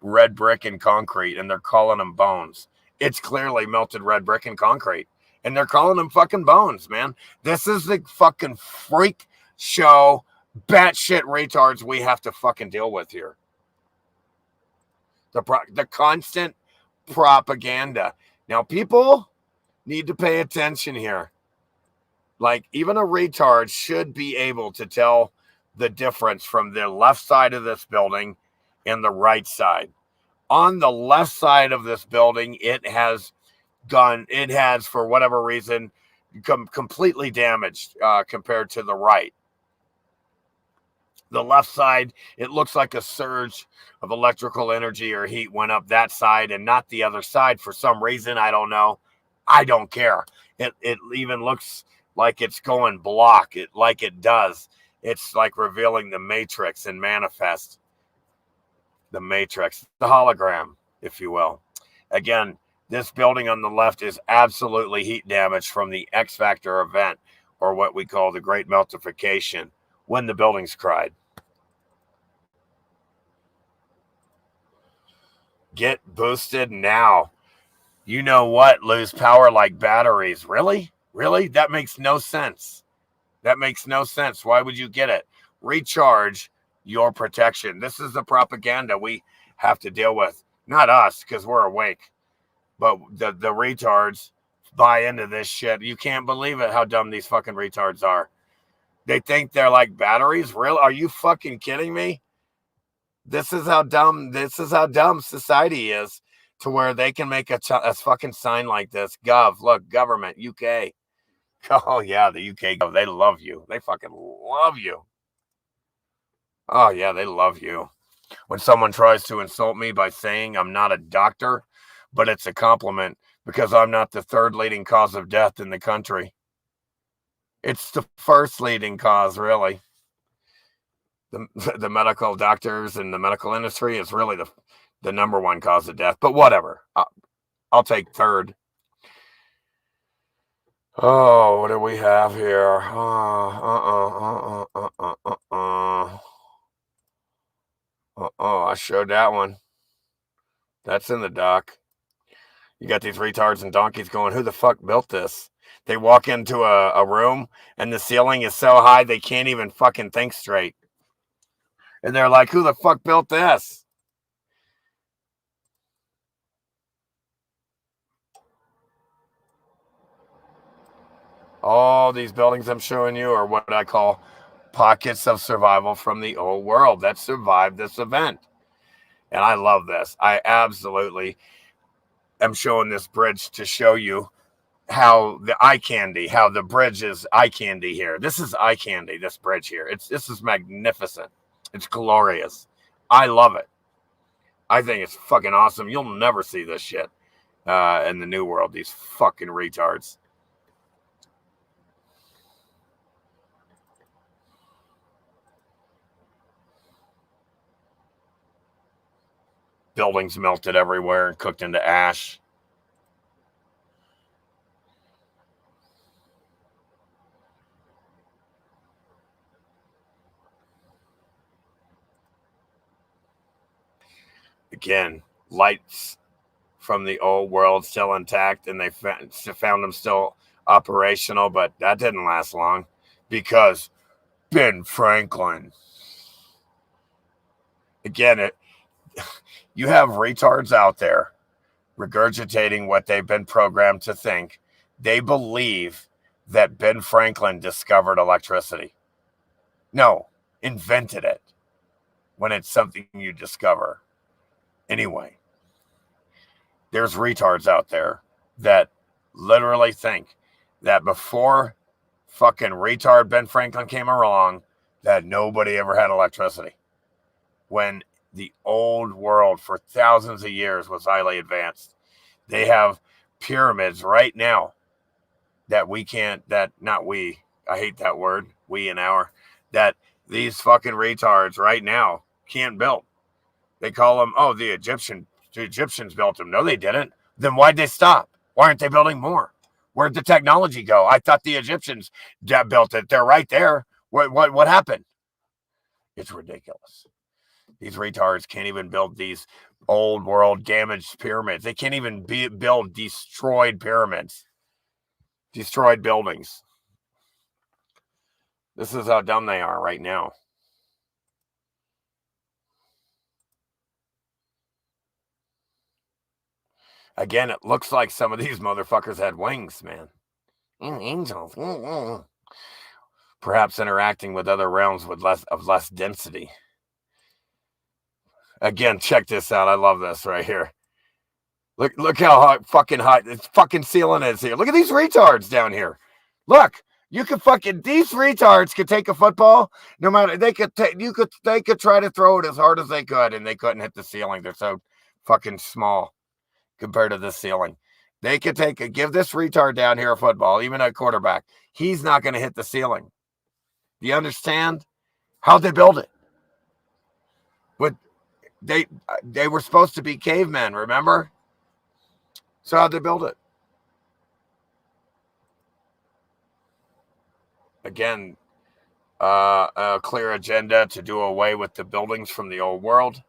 red brick and concrete, and they're calling them bones. It's clearly melted red brick and concrete, and they're calling them fucking bones, man. This is the fucking freak show, batshit retards we have to fucking deal with here. The constant propaganda. Now, people need to pay attention here. Like, even a retard should be able to tell the difference from the left side of this building and the right side. On the left side of this building, it has, for whatever reason, become completely damaged compared to the right. The left side, it looks like a surge of electrical energy or heat went up that side and not the other side for some reason. I don't know. I don't care. It even looks like it's going block. Like it does. It's like revealing the Matrix and Manifest. The Matrix, the hologram, if you will. Again, this building on the left is absolutely heat damage from the X Factor event, or what we call the Great Meltification, when the buildings cried. Get boosted now. You know what? Lose power like batteries. Really? Really? That makes no sense. That makes no sense. Why would you get it? Recharge your protection. This is the propaganda we have to deal with. Not us, because we're awake. But the retards buy into this shit. You can't believe it how dumb these fucking retards are. They think they're like batteries? Really? Are you fucking kidding me? This is how dumb society is, to where they can make a fucking sign like this. Gov, look, government, UK. Oh yeah, the UK, they love you. They fucking love you. Oh yeah, they love you. When someone tries to insult me by saying I'm not a doctor, but it's a compliment because I'm not the third leading cause of death in the country. It's the first leading cause, really. The medical doctors and the medical industry is really the number one cause of death. But whatever. I'll take third. Oh, what do we have here? I showed that one. That's in the doc. You got these retards and donkeys going, who the fuck built this? They walk into a room and the ceiling is so high they can't even fucking think straight. And they're like, who the fuck built this? All these buildings I'm showing you are what I call pockets of survival from the old world that survived this event. And I love this. I absolutely am showing this bridge to show you how the bridge is eye candy here. This is eye candy, this bridge here. This is magnificent. It's glorious. I love it. I think it's fucking awesome. You'll never see this shit in the new world, these fucking retards. Buildings melted everywhere and cooked into ash. Again, lights from the old world still intact, and they found them still operational, but that didn't last long because Ben Franklin. Again, you have retards out there regurgitating what they've been programmed to think. They believe that Ben Franklin discovered electricity. No, invented it, when it's something you discover. Anyway, there's retards out there that literally think that before fucking retard Ben Franklin came along, that nobody ever had electricity. When the old world for thousands of years was highly advanced. They have pyramids right now that we can't, that not we, I hate that word, we and our, that these fucking retards right now can't build. They call them, oh, the Egyptians built them. No, they didn't. Then why'd they stop? Why aren't they building more? Where'd the technology go? I thought the Egyptians built it. They're right there. What happened? It's ridiculous. These retards can't even build these old world damaged pyramids. They can't even build destroyed pyramids, destroyed buildings. This is how dumb they are right now. Again, it looks like some of these motherfuckers had wings, man. Angels. Perhaps interacting with other realms with less density. Again, check this out. I love this right here. Look how fucking high this fucking ceiling is here. Look at these retards down here. Look, you could these retards could take a football, no matter they could try to throw it as hard as they could, and they couldn't hit the ceiling. They're so fucking small compared to this ceiling. They could give this retard down here a football, even a quarterback. He's not going to hit the ceiling. Do you understand? How'd they build it? But they were supposed to be cavemen, remember? So how'd they build it? Again, a clear agenda to do away with the buildings from the old world.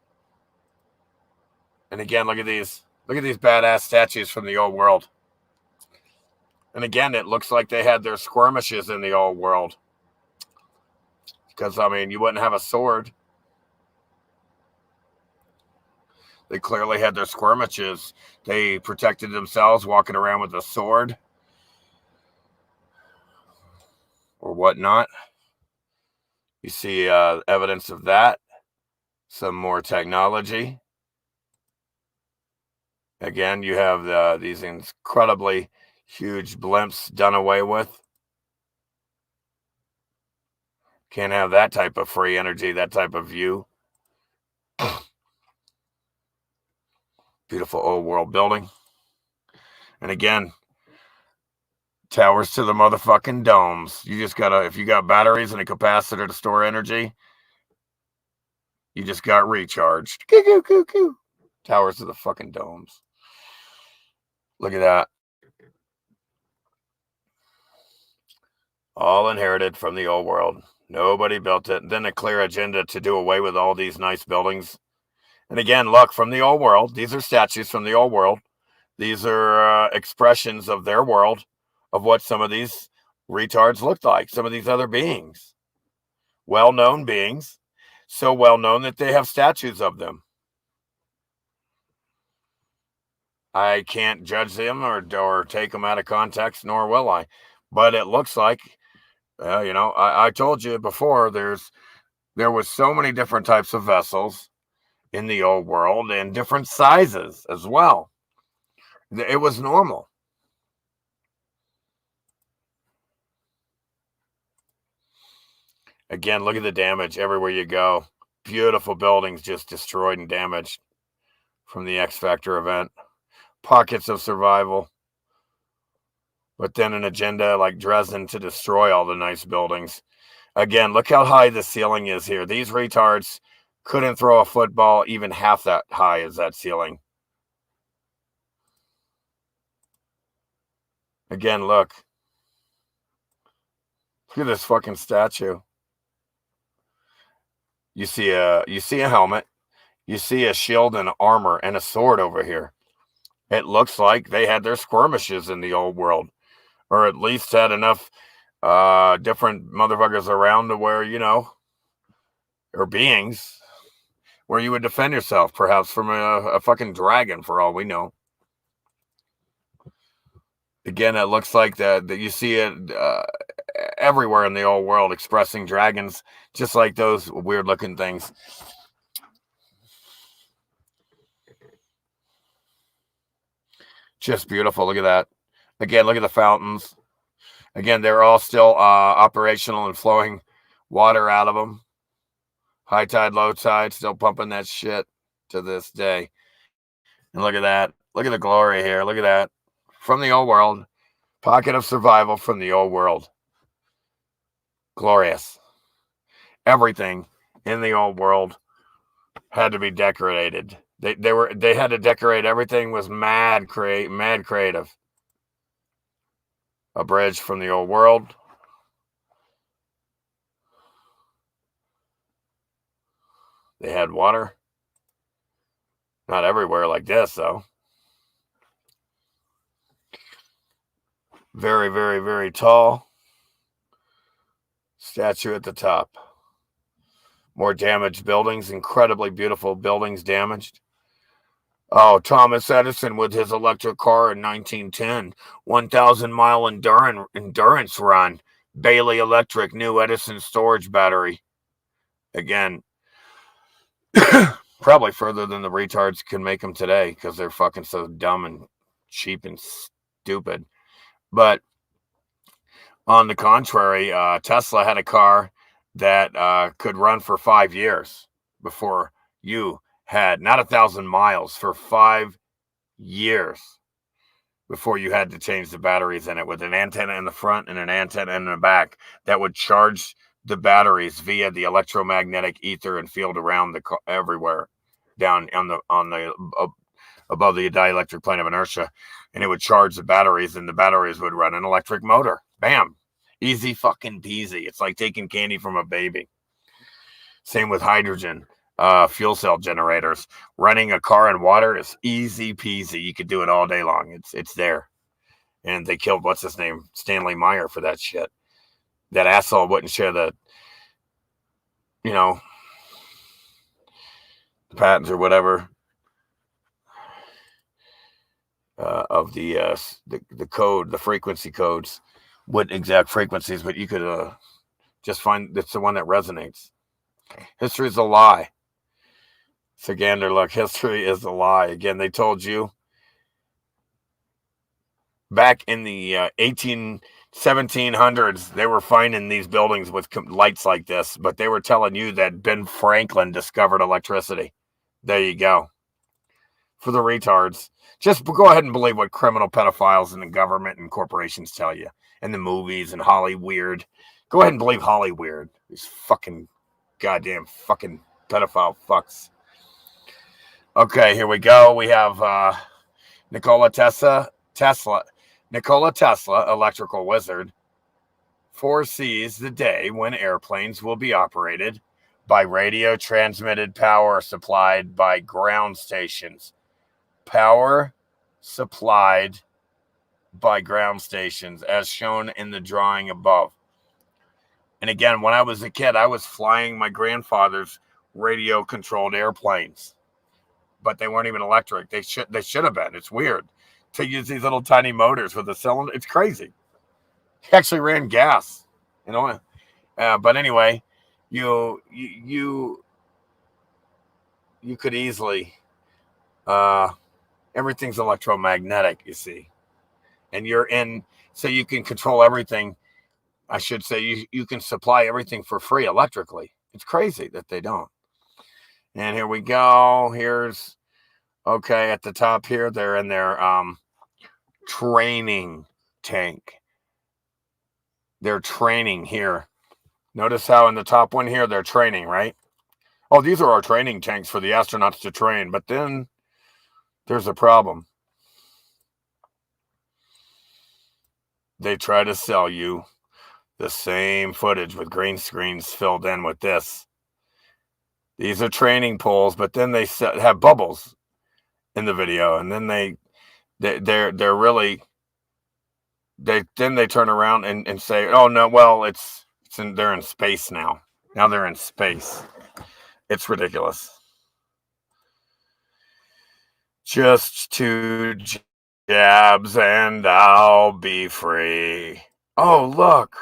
And again, look at these badass statues from the old world. And again, it looks like they had their skirmishes in the old world. Because, I mean, you wouldn't have a sword. They clearly had their skirmishes. They protected themselves walking around with a sword or whatnot. You see evidence of that. Some more technology. Again, you have these incredibly huge blimps done away with. Can't have that type of free energy, that type of view. Beautiful old world building. And again, towers to the motherfucking domes. You just gotta, if you got batteries and a capacitor to store energy, you just got recharged. Towers to the fucking domes. Look at that. All inherited from the old world. Nobody built it. Then a clear agenda to do away with all these nice buildings. And again, look, from the old world. These are statues from the old world. These are expressions of their world, of what some of these retards looked like. Some of these other beings. Well-known beings. So well-known that they have statues of them. I can't judge them or take them out of context, nor will I. But it looks like, you know, I told you before, there was so many different types of vessels in the old world and different sizes as well. It was normal. Again, look at the damage everywhere you go. Beautiful buildings just destroyed and damaged from the X Factor event. Pockets of survival. But then an agenda like Dresden to destroy all the nice buildings. Again, look how high the ceiling is here. These retards couldn't throw a football even half that high as that ceiling. Again, look. Look at this fucking statue. You see a helmet. You see a shield and armor and a sword over here. It looks like they had their skirmishes in the old world. Or at least had enough different motherfuckers around to where, you know, or beings, where you would defend yourself, perhaps from a fucking dragon, for all we know. Again, it looks like that you see it everywhere in the old world, expressing dragons, just like those weird-looking things. Just beautiful. Look at that. Again, look at the fountains. Again, they're all still operational and flowing water out of them. High tide, low tide, still pumping that shit to this day. And look at that. Look at the glory here. Look at that. From the old world. Pocket of survival from the old world. Glorious. Everything in the old world had to be decorated. They had to decorate everything. Was mad creative. A bridge from the old world. They had water. Not everywhere like this, though. Very, very, very tall. Statue at the top. More damaged buildings. Incredibly beautiful buildings damaged. Oh, Thomas Edison with his electric car in 1910. 1,000-mile endurance run. Bailey Electric, new Edison storage battery. Again, probably further than the retards can make them today because they're fucking so dumb and cheap and stupid. But on the contrary, Tesla had a car that could run for 5 years before you had, not 1,000 miles, for 5 years before you had to change the batteries in it, with an antenna in the front and an antenna in the back that would charge the batteries via the electromagnetic ether and field around the car, everywhere down on the above the dielectric plane of inertia, and it would charge the batteries, and the batteries would run an electric motor. Bam. Easy fucking peasy. It's like taking candy from a baby. Same with hydrogen. Fuel cell generators. Running a car in water is easy peasy. You could do it all day long. It's there. And they killed, what's his name? Stanley Meyer for that shit. That asshole wouldn't share the patents or whatever of the code, the frequency codes. What exact frequencies, but you could just find it's the one that resonates. History is a lie. Sagander, look, history is a lie. Again, they told you back in the 1700s, they were finding these buildings with lights like this, but they were telling you that Ben Franklin discovered electricity. There you go. For the retards, just go ahead and believe what criminal pedophiles in the government and corporations tell you, and the movies and Hollyweird. Go ahead and believe Hollyweird. These fucking goddamn fucking pedophile fucks. Okay, here we go. We have Nikola Tesla, electrical wizard, foresees the day when airplanes will be operated by radio transmitted power supplied by ground stations. Power supplied by ground stations, as shown in the drawing above. And again, when I was a kid, I was flying my grandfather's radio-controlled airplanes, but they weren't even electric. They should have been. It's weird to use these little tiny motors with a cylinder. It's crazy. He actually ran gas, But anyway, you could easily. Everything's electromagnetic, you see, and you're in, so you can control everything. I should say you can supply everything for free electrically. It's crazy that they don't. And here we go. Here's, okay, at the top here, they're in their training tank. They're training here. Notice how in the top one here, they're training, right? Oh, these are our training tanks for the astronauts to train. But then there's a problem. They try to sell you the same footage with green screens filled in with this. These are training poles, but then they have bubbles in the video, and then they're really then they turn around and say, oh no, well they're in space now. Now they're in space. It's ridiculous. Just 2 jabs and I'll be free. Oh, look.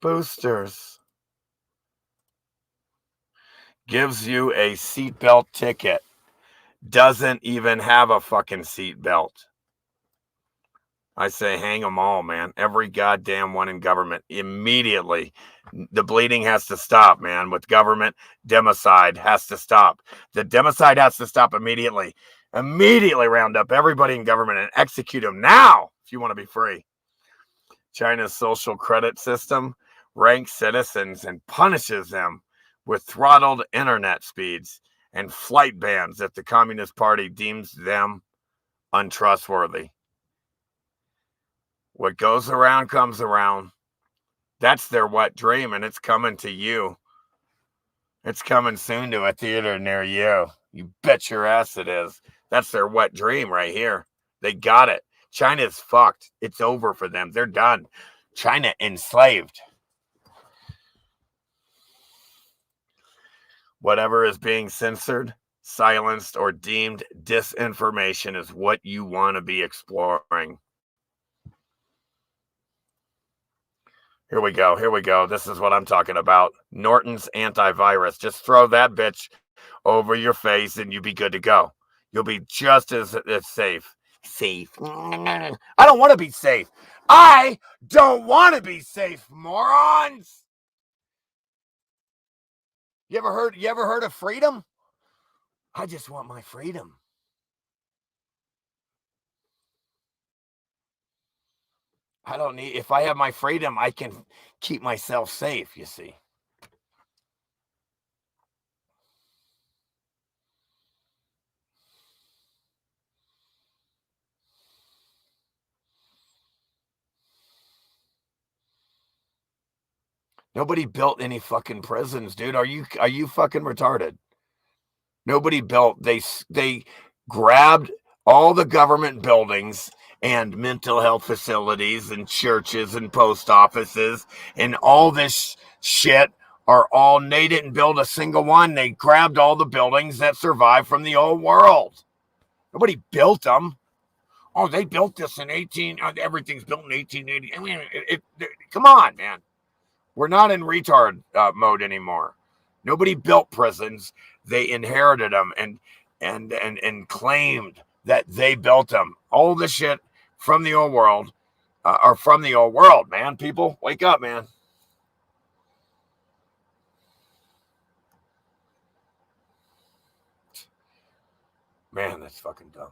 Boosters. Gives you a seatbelt ticket. Doesn't even have a fucking seatbelt. I say hang them all, man. Every goddamn one in government. Immediately. The bleeding has to stop, man. With government, democide has to stop. The democide has to stop immediately. Immediately round up everybody in government and execute them now if you want to be free. China's social credit system ranks citizens and punishes them with throttled internet speeds and flight bans if the Communist Party deems them untrustworthy. What goes around comes around. That's their wet dream, and it's coming to you. It's coming soon to a theater near you. You bet your ass it is. That's their wet dream right here. They got it. China's fucked. It's over for them. They're done. China enslaved. Whatever is being censored, silenced, or deemed disinformation is what you want to be exploring. Here we go. Here we go. This is what I'm talking about. Norton's antivirus. Just throw that bitch over your face and you'll be good to go. You'll be just as safe. Safe. I don't want to be safe. I don't want to be safe, morons. You ever heard of freedom? I just want my freedom. I don't need, if I have my freedom, I can keep myself safe, you see. Nobody built any fucking prisons, dude. Are you fucking retarded? Nobody built, they grabbed all the government buildings and mental health facilities and churches and post offices and all this shit are all, they didn't build a single one. They grabbed all the buildings that survived from the old world. Nobody built them. Oh, they built this in everything's built in 1880. I mean, come on, man. We're not in retard mode anymore. Nobody built prisons. They inherited them and claimed that they built them. All the shit from the old world are from the old world, man. People, wake up, man. Man, that's fucking dumb.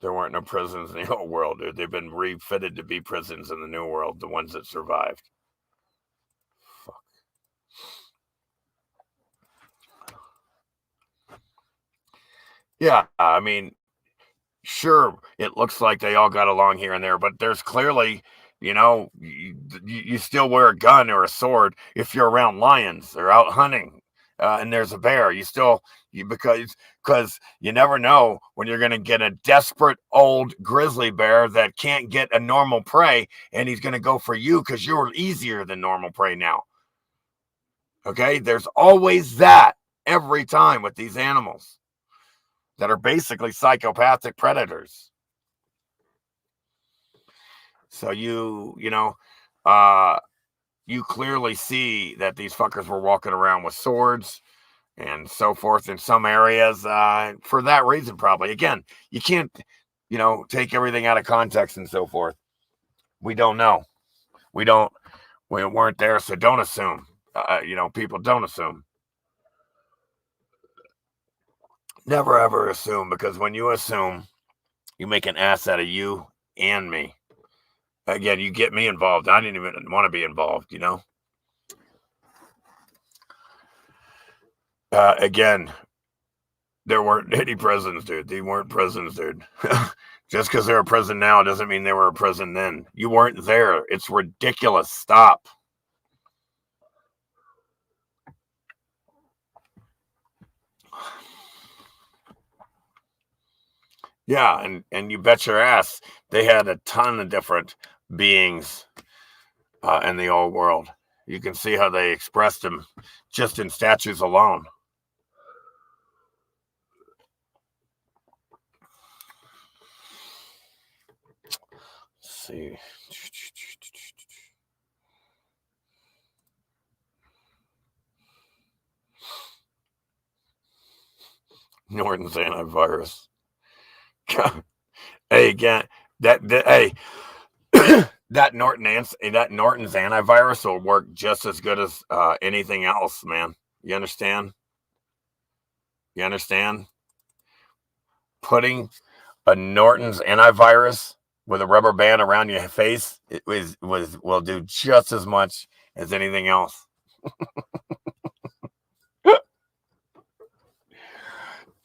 There weren't no prisons in the old world, dude. They've been refitted to be prisons in the new world, the ones that survived. Fuck. Yeah, I mean, sure, it looks like they all got along here and there, but there's clearly, you still wear a gun or a sword if you're around lions or out hunting and there's a bear. Because you never know when you're going to get a desperate old grizzly bear that can't get a normal prey and he's going to go for you because you're easier than normal prey now. Okay, there's always that every time with these animals that are basically psychopathic predators. So you clearly see that these fuckers were walking around with swords and so forth in some areas for that reason, probably. Again, you can't, take everything out of context and so forth. We don't know. We weren't there, so don't assume. People don't assume. Never ever assume, because when you assume, you make an ass out of you and me. Again, you get me involved. I didn't even want to be involved, Again, there weren't any prisons, dude. They weren't prisons, dude. Just because they're a prison now doesn't mean they were a prison then. You weren't there. It's ridiculous. Stop. Yeah, and you bet your ass they had a ton of different beings in the old world. You can see how they expressed them just in statues alone. Let's see. Norton's antivirus. Hey, again, hey, that Norton's antivirus will work just as good as anything else, man. You understand? You understand? Putting a Norton's antivirus with a rubber band around your face will do just as much as anything else.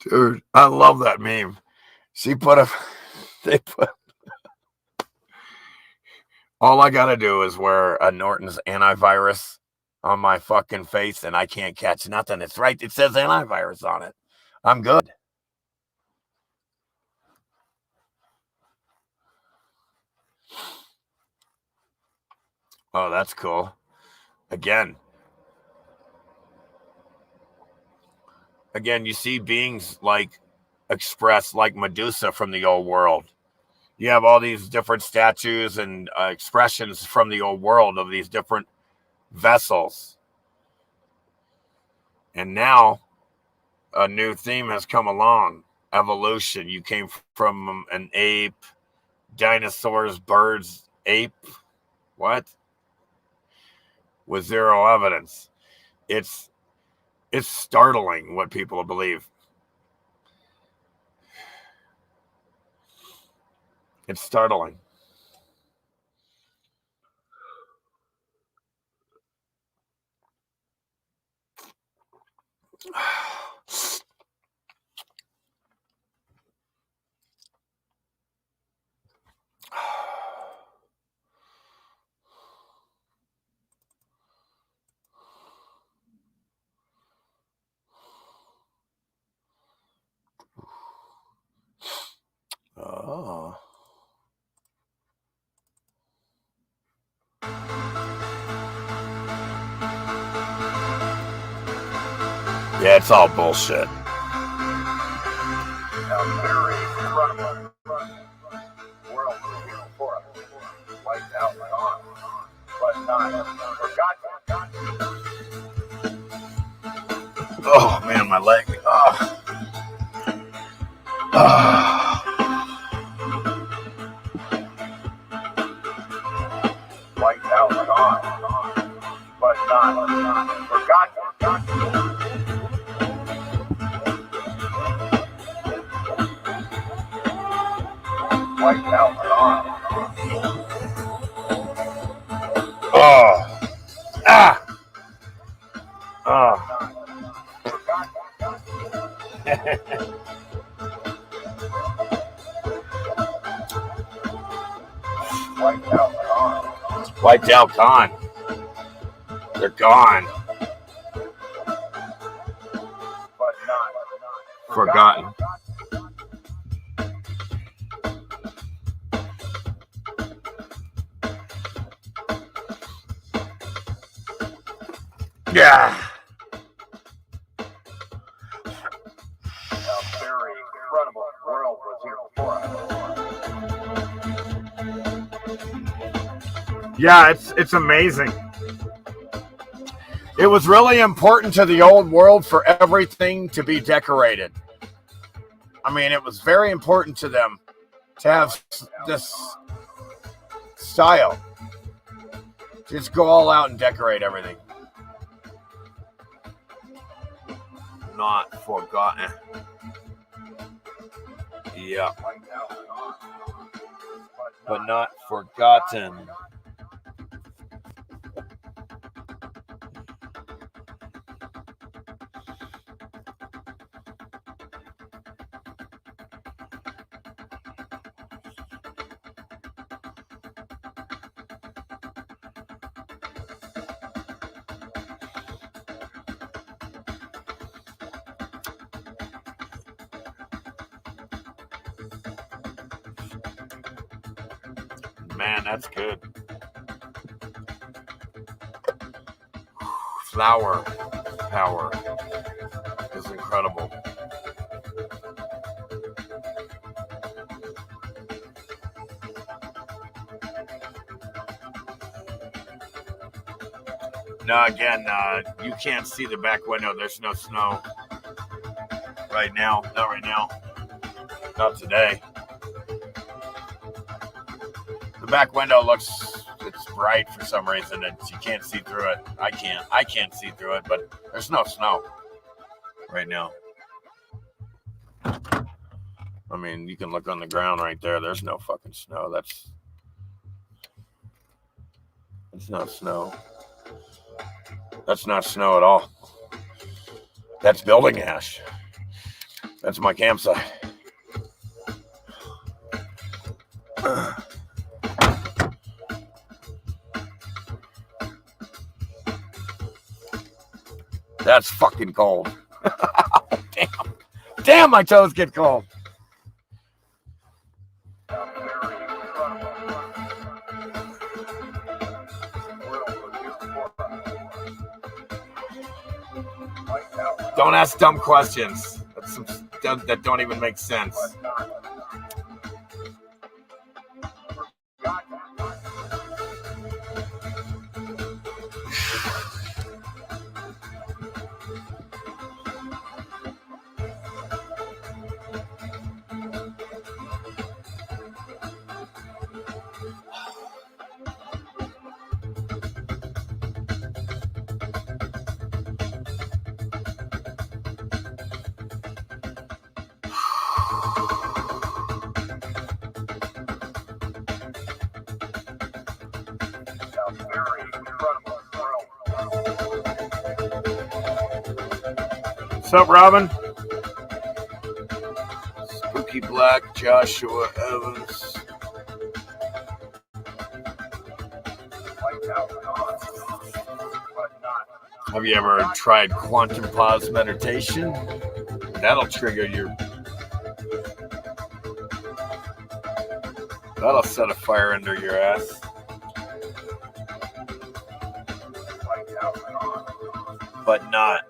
Dude, I love that meme. They put all I gotta do is wear a Norton's antivirus on my fucking face and I can't catch nothing. It's right. It says antivirus on it. I'm good. Oh, that's cool. Again, you see beings like expressed like Medusa from the old world. You have all these different statues and expressions from the old world of these different vessels. And now a new theme has come along. Evolution. You came from an ape, dinosaurs, birds, ape. What? With zero evidence. It's startling what people believe. It's startling. Oh. Yeah, it's all bullshit. Very incredible world for us, wiped out and gone, but not forgotten. Oh man, my leg. Wiped out and gone, but not forgotten. Wiped out and gone. Oh. Ah. Oh. Wiped out and gone. Wiped out, gone. They're gone. But not Forgotten. Yeah. A very incredible world was here before us. Yeah, it's amazing. It was really important to the old world for everything to be decorated. I mean, it was very important to them to have this style. Just go all out and decorate everything. Not forgotten. Yeah. But not forgotten. man, that's good. Flower power is incredible. Now again, you can't see the back window. There's no snow right now. Not right now. Not today. The back window it's bright for some reason. You can't see through it. I can't see through it, but there's no snow right now. I mean, you can look on the ground right there. There's no fucking snow. That's not snow. That's not snow at all. That's building ash. That's my campsite. That's fucking cold. Damn, my toes get cold. Don't ask dumb questions. That's some stuff that don't even make sense. What's up, Robin? Spooky Black, Joshua Evans. Have you ever tried quantum pause meditation? That'll trigger that'll set a fire under your ass. But not.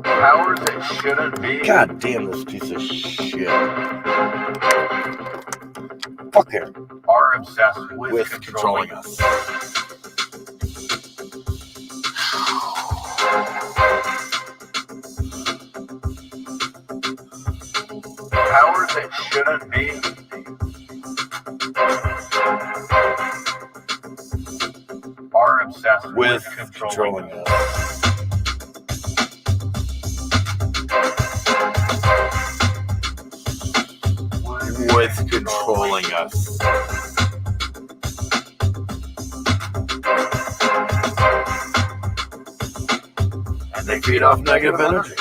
Powers that shouldn't be. God damn this piece of shit. Fuck him. Are obsessed With controlling us. Powers that shouldn't be. Are obsessed With controlling us. With controlling us. And they feed off negative energy.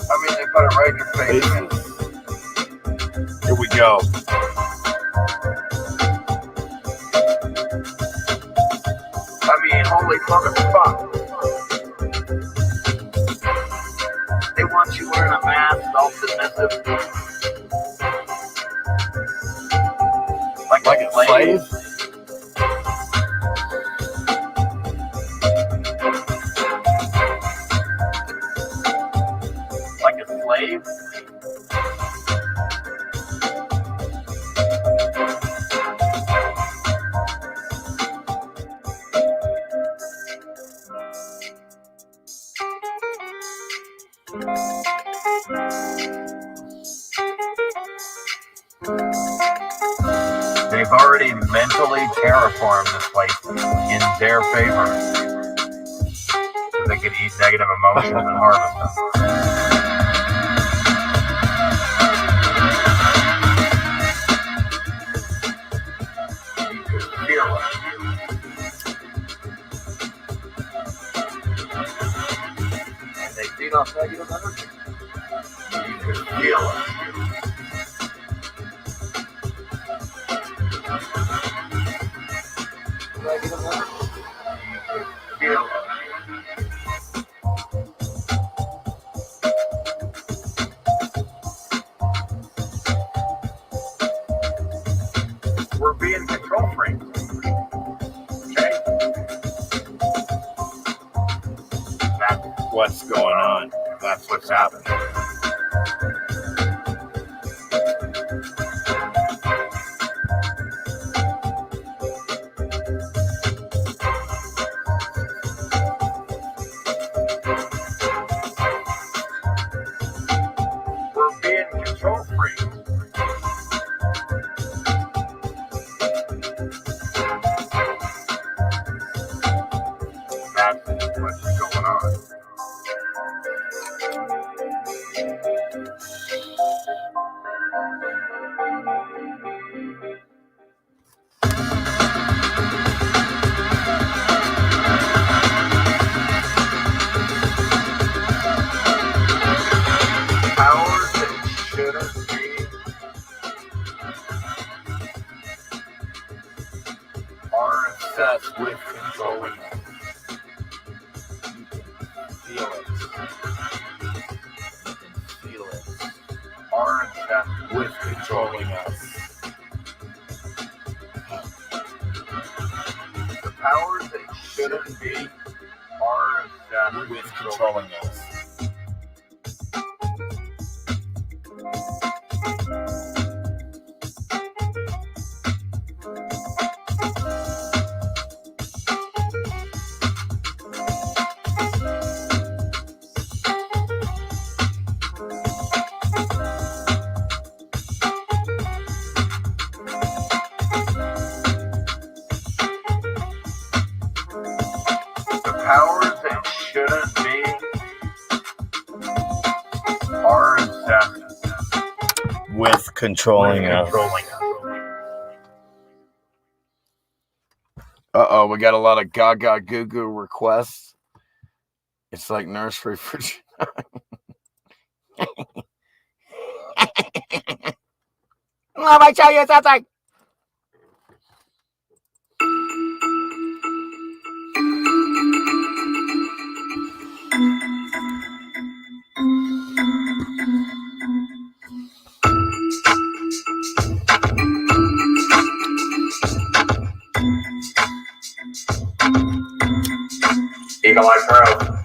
I mean, they put it right in your face. Here we go. Holy motherfuck. They want you wearing a mask, all submissive. Like a slave? Like a slave? They've already mentally terraformed this place in their favor, so they can eat negative emotions and harvest them. You could feel it. And they feed off negative energy. You could feel it. Negative energy. You could feel it. We're being control freaks. Okay? That's What's going on? That's what's happening. We're being control freaks. That's what's going on. Powers that shouldn't be are obsessed with controlling us. You can feel it. Are obsessed With controlling us. the powers that shouldn't be are obsessed With controlling us. The powers that shouldn't be are obsessed With controlling with us. controlling us. Uh-oh, we got a lot of gaga goo goo requests. It's like nursery for Let me tell you something. Eagle Eye Pro.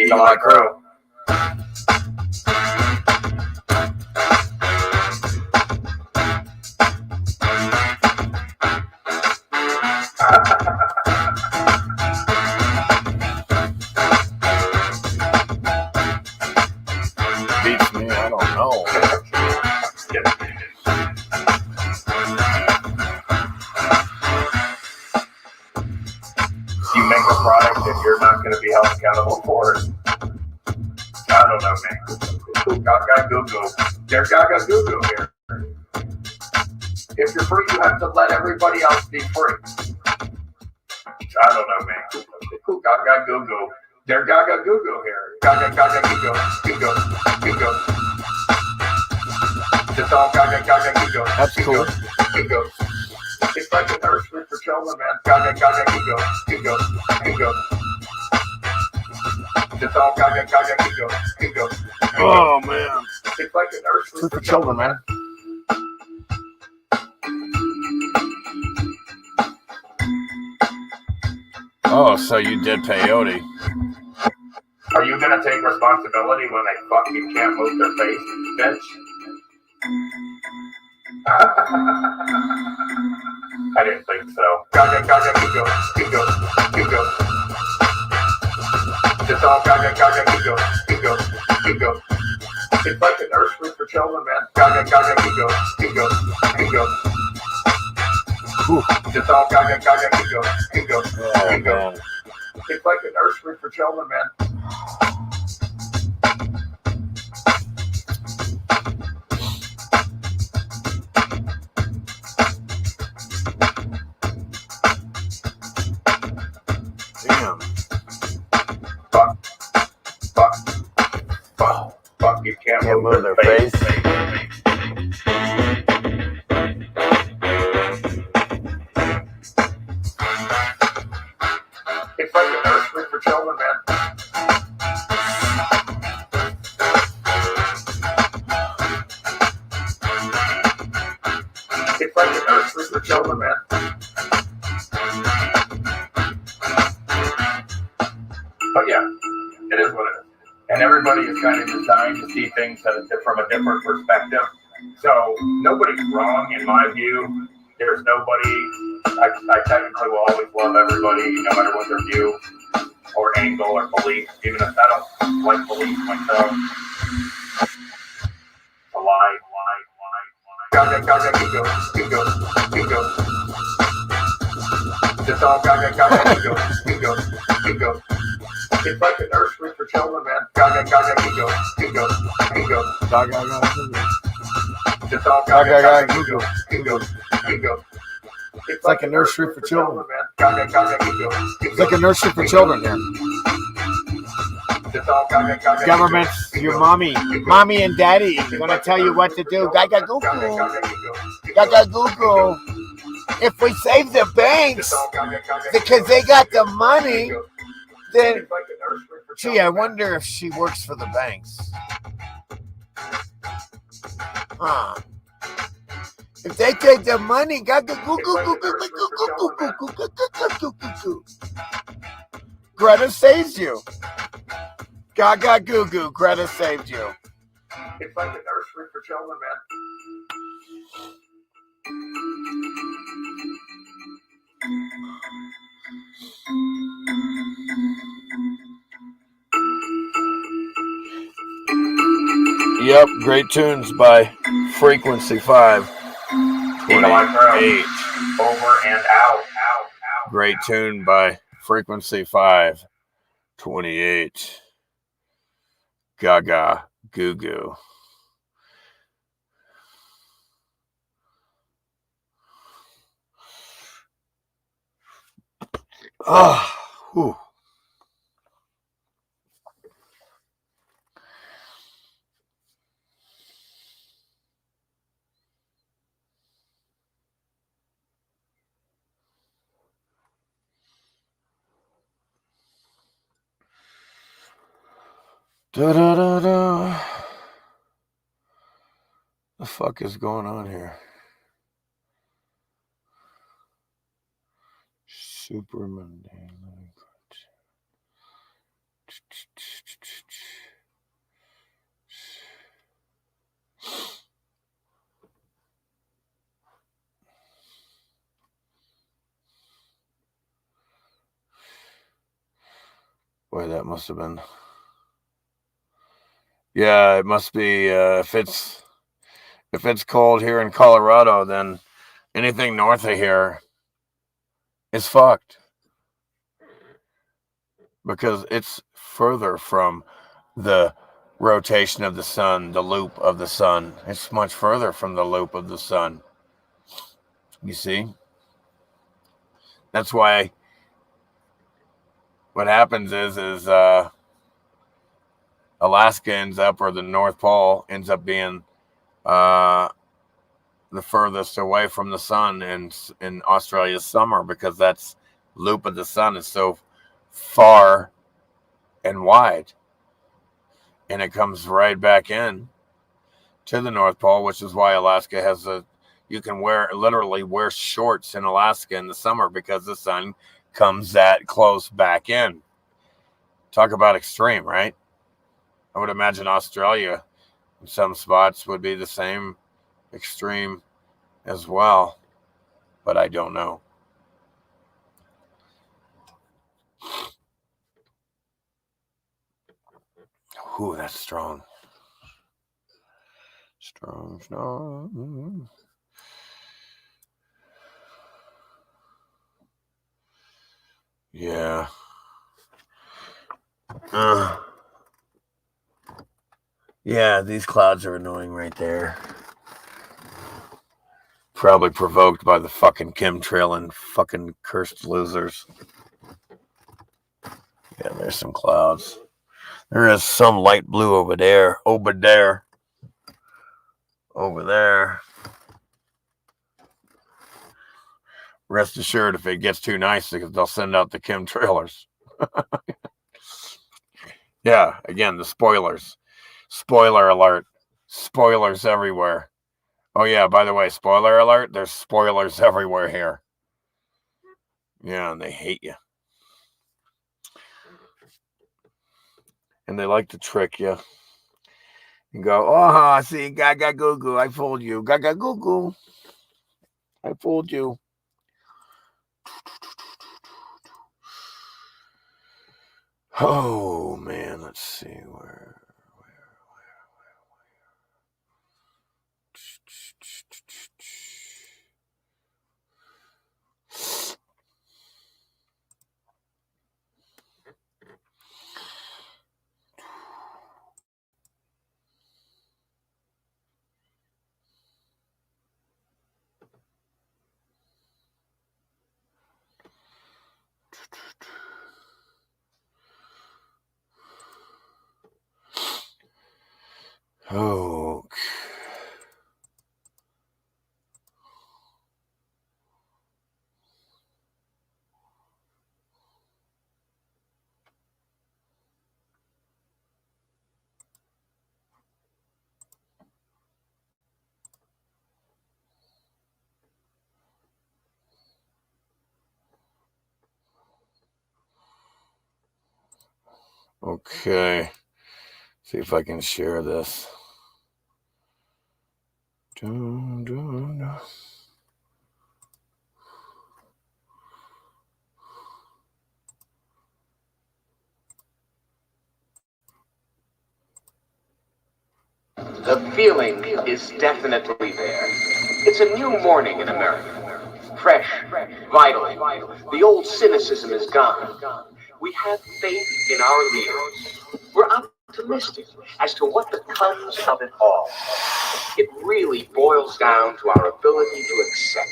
Eagle Eye Crow. Beats me, I don't know. You make a product and you're not going to be held accountable for it. I don't know, man. Gaga goo goo. They're gaga goo goo here. If you're free, you have to let everybody else be free. I don't know, man. Gaga goo goo. They're gaga goo goo here. Gaga gaga goo goo. Goo goo. Goo goo. It's all gaga gaga goo goo. That's cool. Goo goo. It's like a nursery for children, man. Gaga gaga goo goo. Goo goo. Goo goo. It's all gaga gaga goo goo. Goo goo. Oh man. It's like a nursery Food for children, man. Oh, so you did peyote. Are you gonna take responsibility when they fucking can't move their face, bitch? I didn't think so. Gaga, gaga, gigo, gigo, gigo. It's all gaga, gaga, gigo, gigo, gigo. It's like a nursery for children, man. Gaga, gaga, gigo, gigo, gigo. It's all gaga, gaga, gigo, gigo, gigo. It's like a nursery for children, man. Damn. Fuck, you can't move their face. It's like a nursery for children, man. It's like a nursery for children, man. But yeah, it is what it is. And everybody is kind of designed to see things from a different perspective. So nobody's wrong in my view. There's nobody. I technically will always love everybody, no matter what their view or angle or belief, even if I don't like belief myself. A lie. Gaga, gaga, gigo, gigo, gigo. It's all gaga, gaga, gigo, gigo, gigo. It's like a nursery for children, man. Gaga, gaga, gigo, gigo, gigo. Gaga, gaga, gigo. It's all gaga, gaga, gigo, gigo, gigo. It's like a nursery for children. Man. Gaga, gaga, gigo, gigo. It's like a nursery for children here. It's all gaga, gaga, Government's your mommy and daddy gonna tell you what to do. Gaga goo goo. Gaga goo goo. If we save the banks because they got the money, then gee, I wonder if she works for the banks. Huh. If they take the money, gaga goo goo goo goo goo goo goo goo goo goo goo goo. Greta saves you. Gaga goo goo. Greta saved you. It's like a nursery for children, man. Yep, great tunes by Frequency 5. 28. Over and out. Great tune by Frequency 5. 28. Gaga goo goo. Whew. Da da da da. The fuck is going on here? Super mundane. Boy, that must have been. Yeah, it must be. If it's cold here in Colorado, then anything north of here is fucked, because it's further from the rotation of the sun, the loop of the sun. It's much further from the loop of the sun. You see? That's why what happens is Alaska ends up, or the North Pole ends up being the furthest away from the sun in Australia's summer, because that's loop of the sun is so far and wide, and it comes right back in to the North Pole, which is why Alaska has you can literally wear shorts in Alaska in the summer, because the sun comes that close back in. Talk about extreme, right? I would imagine Australia in some spots would be the same extreme as well, but I don't know. Ooh, that's strong. Strong. Yeah. Yeah, these clouds are annoying right there. Probably provoked by the fucking chemtrailing fucking cursed losers. Yeah, there's some clouds. There is some light blue over there. Over there. Rest assured, if it gets too nice, they'll send out the chemtrailers. Yeah, again, the spoilers. Spoiler alert. Spoilers everywhere. Oh, yeah, by the way, spoiler alert, there's spoilers everywhere here. Yeah, and they hate you. And they like to trick you. And go, oh, see, gaga goo goo, I fooled you. Gaga goo goo. I fooled you. Oh, man, let's see where. Oh. Okay. See if I can share this. The feeling is definitely there. It's a new morning in America. Fresh, vital. The old cynicism is gone. We have faith in our leaders. We're optimistic as to what comes of it all. It really boils down to our ability to accept.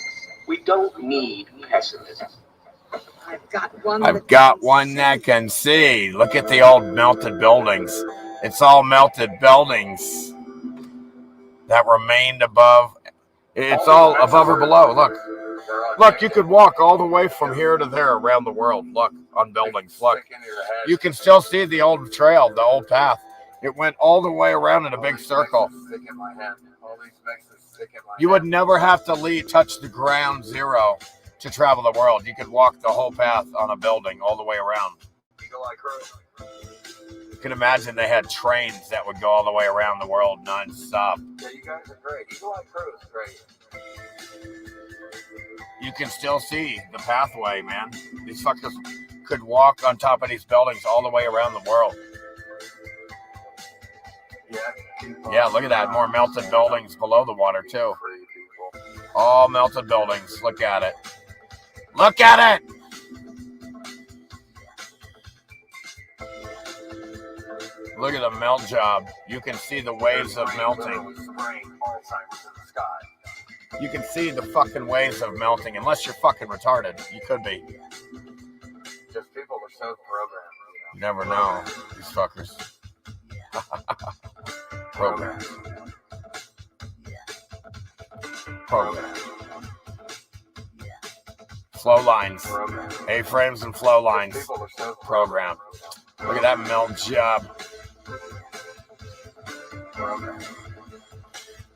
We don't need pessimism. I've got one that can see. Look at the old melted buildings. It's all melted buildings that remained above. It's all above or below. Look, you could walk all the way from here to there around the world. Look, on buildings. Look, you can still see the old trail, the old path. It went all the way around in a big circle. You would never have to touch the ground zero to travel the world. You could walk the whole path on a building all the way around. You can imagine they had trains that would go all the way around the world non-stop. Yeah, you guys are great. Eagle Eye Crew is great. You can still see the pathway, man. These fuckers could walk on top of these buildings all the way around the world. Yeah, look at that. More melted buildings below the water, too. All melted buildings. Look at it. Look at it! Look at the melt job. You can see the waves of melting. You can see the fucking waves of melting. Unless you're fucking retarded. You could be. Just people are so programmed. You never know. These fuckers. Program. Flow lines. A-frames and flow lines. Program. Look at that melt job.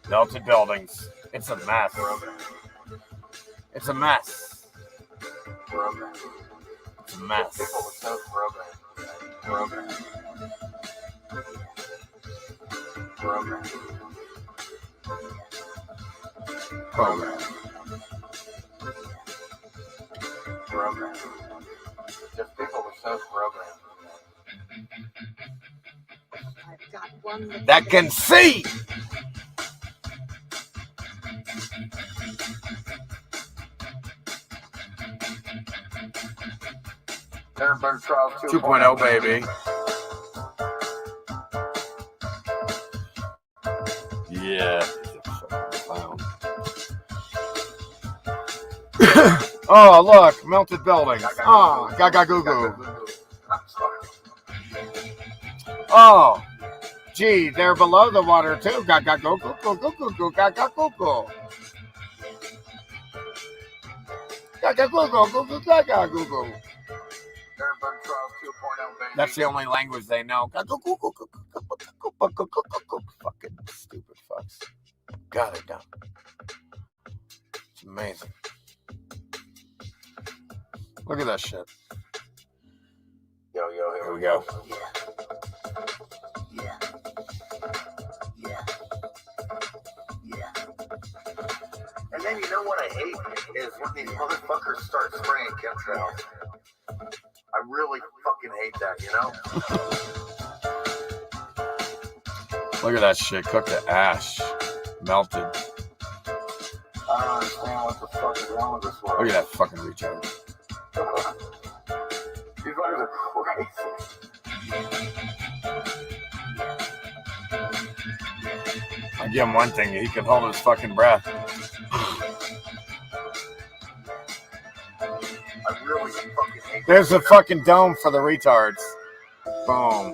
Melted buildings. It's a mess. It's a mess. It's a mess. Program. Program. Just people are so programmed. I've got one That can see. Nuremberg Trials 2.0, baby. Yeah. Oh, look, melted buildings. Oh, gaga goo goo. Oh, gee, they're below the water too. Gaga goo goo goo goo goo goo gaga goo goo. Gaga goo goo goo goo gaga goo goo. Nuremberg Trials 2.0, baby. That's the only language they know. Fucking stupid fucks. Got it done. It's amazing. Look at that shit. Yo, Here we go. And then you know what I hate is when these motherfuckers start spraying chemtrails. I really fucking hate that, you know? Look at that shit. Cooked to ash. Melted. I don't understand what the fuck is wrong with this world. Look at that fucking retard. These fuckers are crazy. I give him one thing. He can hold his fucking breath. I really fucking hate There's a fucking dome for the retards. Boom.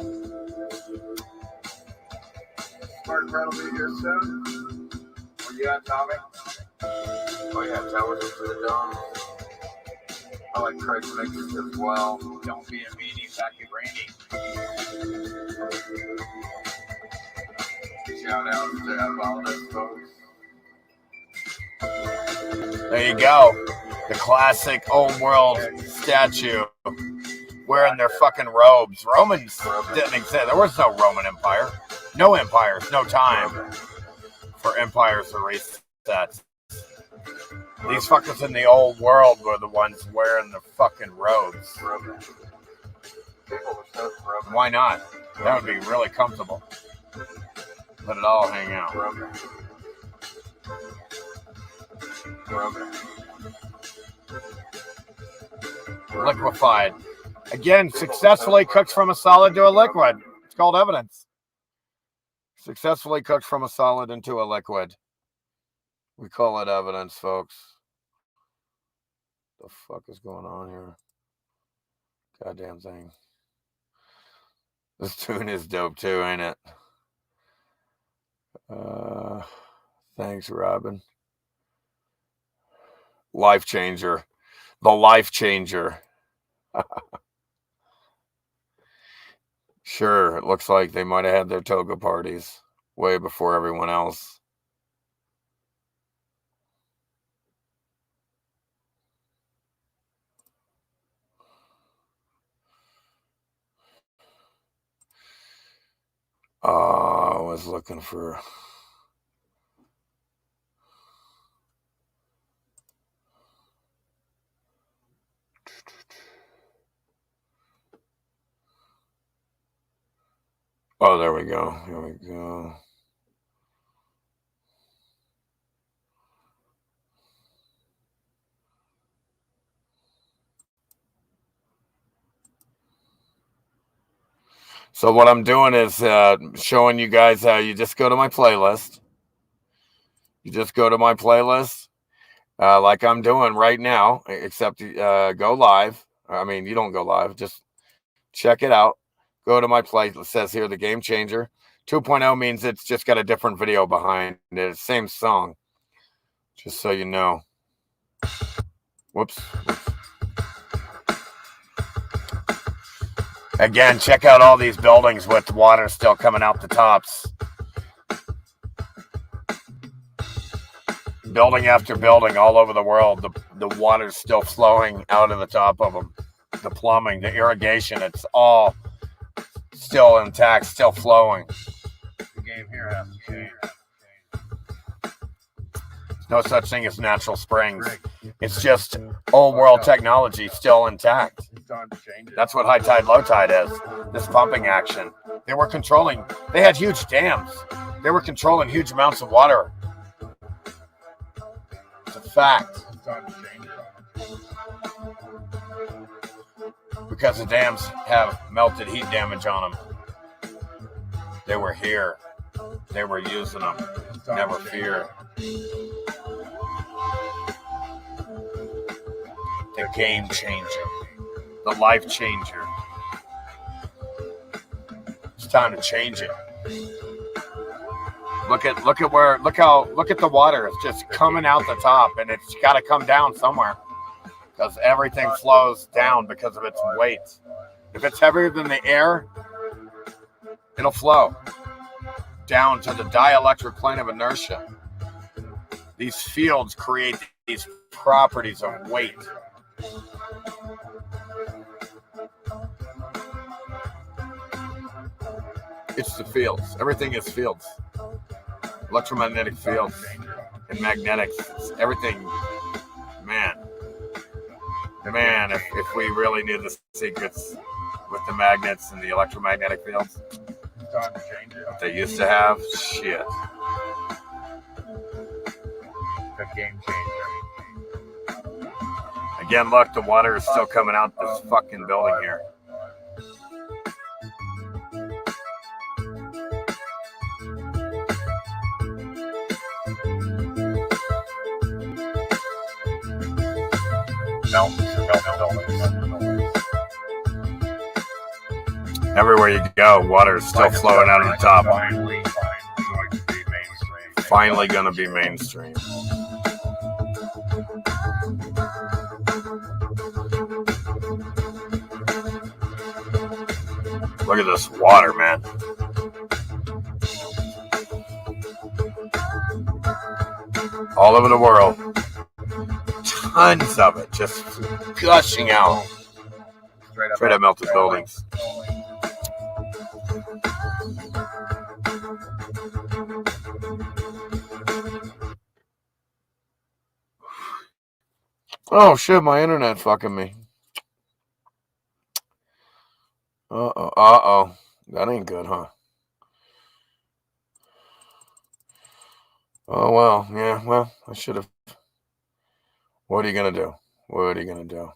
Smart Brad will be here soon. Where you at, Tommy? Oh yeah, towers into the dome. I like Craig's mixes as well. Don't be a meanie, back at Randy. Shout out to all those folks. There you go. The classic old world statue. Wearing their fucking robes. Romans didn't exist. There was no Roman Empire. No empires. No time for empires to reset. These fuckers in the old world were the ones wearing the fucking robes. Why not? That would be really comfortable. Let it all hang out. Liquefied. Again, successfully cooked from a solid to a liquid. It's called evidence. Successfully cooked from a solid into a liquid. We call it evidence, folks. The fuck is going on here? Goddamn thing. This tune is dope too, ain't it? Thanks, Robin. Life changer. The life changer. Sure, it looks like they might have had their toga parties way before everyone else. I was looking for... Oh, there we go. Here we go. So what I'm doing is showing you guys how you just go to my playlist. You just go to my playlist like I'm doing right now, except go live. I mean, you don't go live. Just check it out. Go to my playlist. It says here, The Game Changer. 2.0 means it's just got a different video behind it. Same song. Just so you know. Whoops. Again, check out all these buildings with water still coming out the tops. Building after building all over the world, the water's still flowing out of the top of them. The plumbing, the irrigation, it's all still intact, still flowing. The game here has to change. It's No such thing as natural springs. It's just old world technology still intact. That's what high tide, low tide is. This pumping action. They were controlling. They had huge dams. They were controlling huge amounts of water. It's a fact. Because the dams have melted heat damage on them. They were here. They were using them. Never fear. The game changer. The life changer. It's time to change it. Look at the water. It's just coming out the top, and it's got to come down somewhere because everything flows down because of its weight. If it's heavier than the air, it'll flow down to the dielectric plane of inertia. These fields create these properties of weight. It's the fields. Everything is fields. Electromagnetic fields and magnetics. It's everything. Man, if we really knew the secrets with the magnets and the electromagnetic fields that they used to have, shit. The game changer. Again, look, the water is still coming out this fucking building here. Everywhere you go, water is still flowing out of the top. Finally going to be mainstream. Look at this water, man. All over the world. Tons of it just gushing out. Straight up melted buildings. Oh shit, my internet fucking me. Uh-oh. That ain't good, huh? Oh well, yeah, well, I should have. What are you gonna do? What are you gonna do?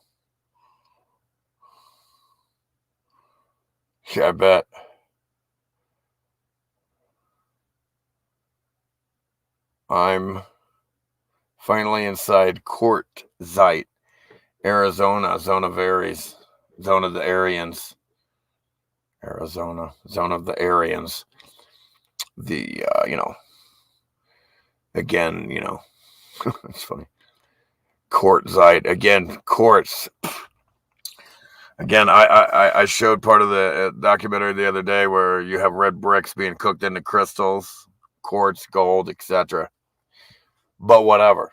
Yeah, I bet. I'm finally inside Quartzsite, Arizona, zone of Aries, zone of the Aryans. Arizona, zone of the Aryans. The, again, it's funny. Quartzsite, again, quartz. Again, I showed part of the documentary the other day where you have red bricks being cooked into crystals, quartz, gold, etc. But whatever.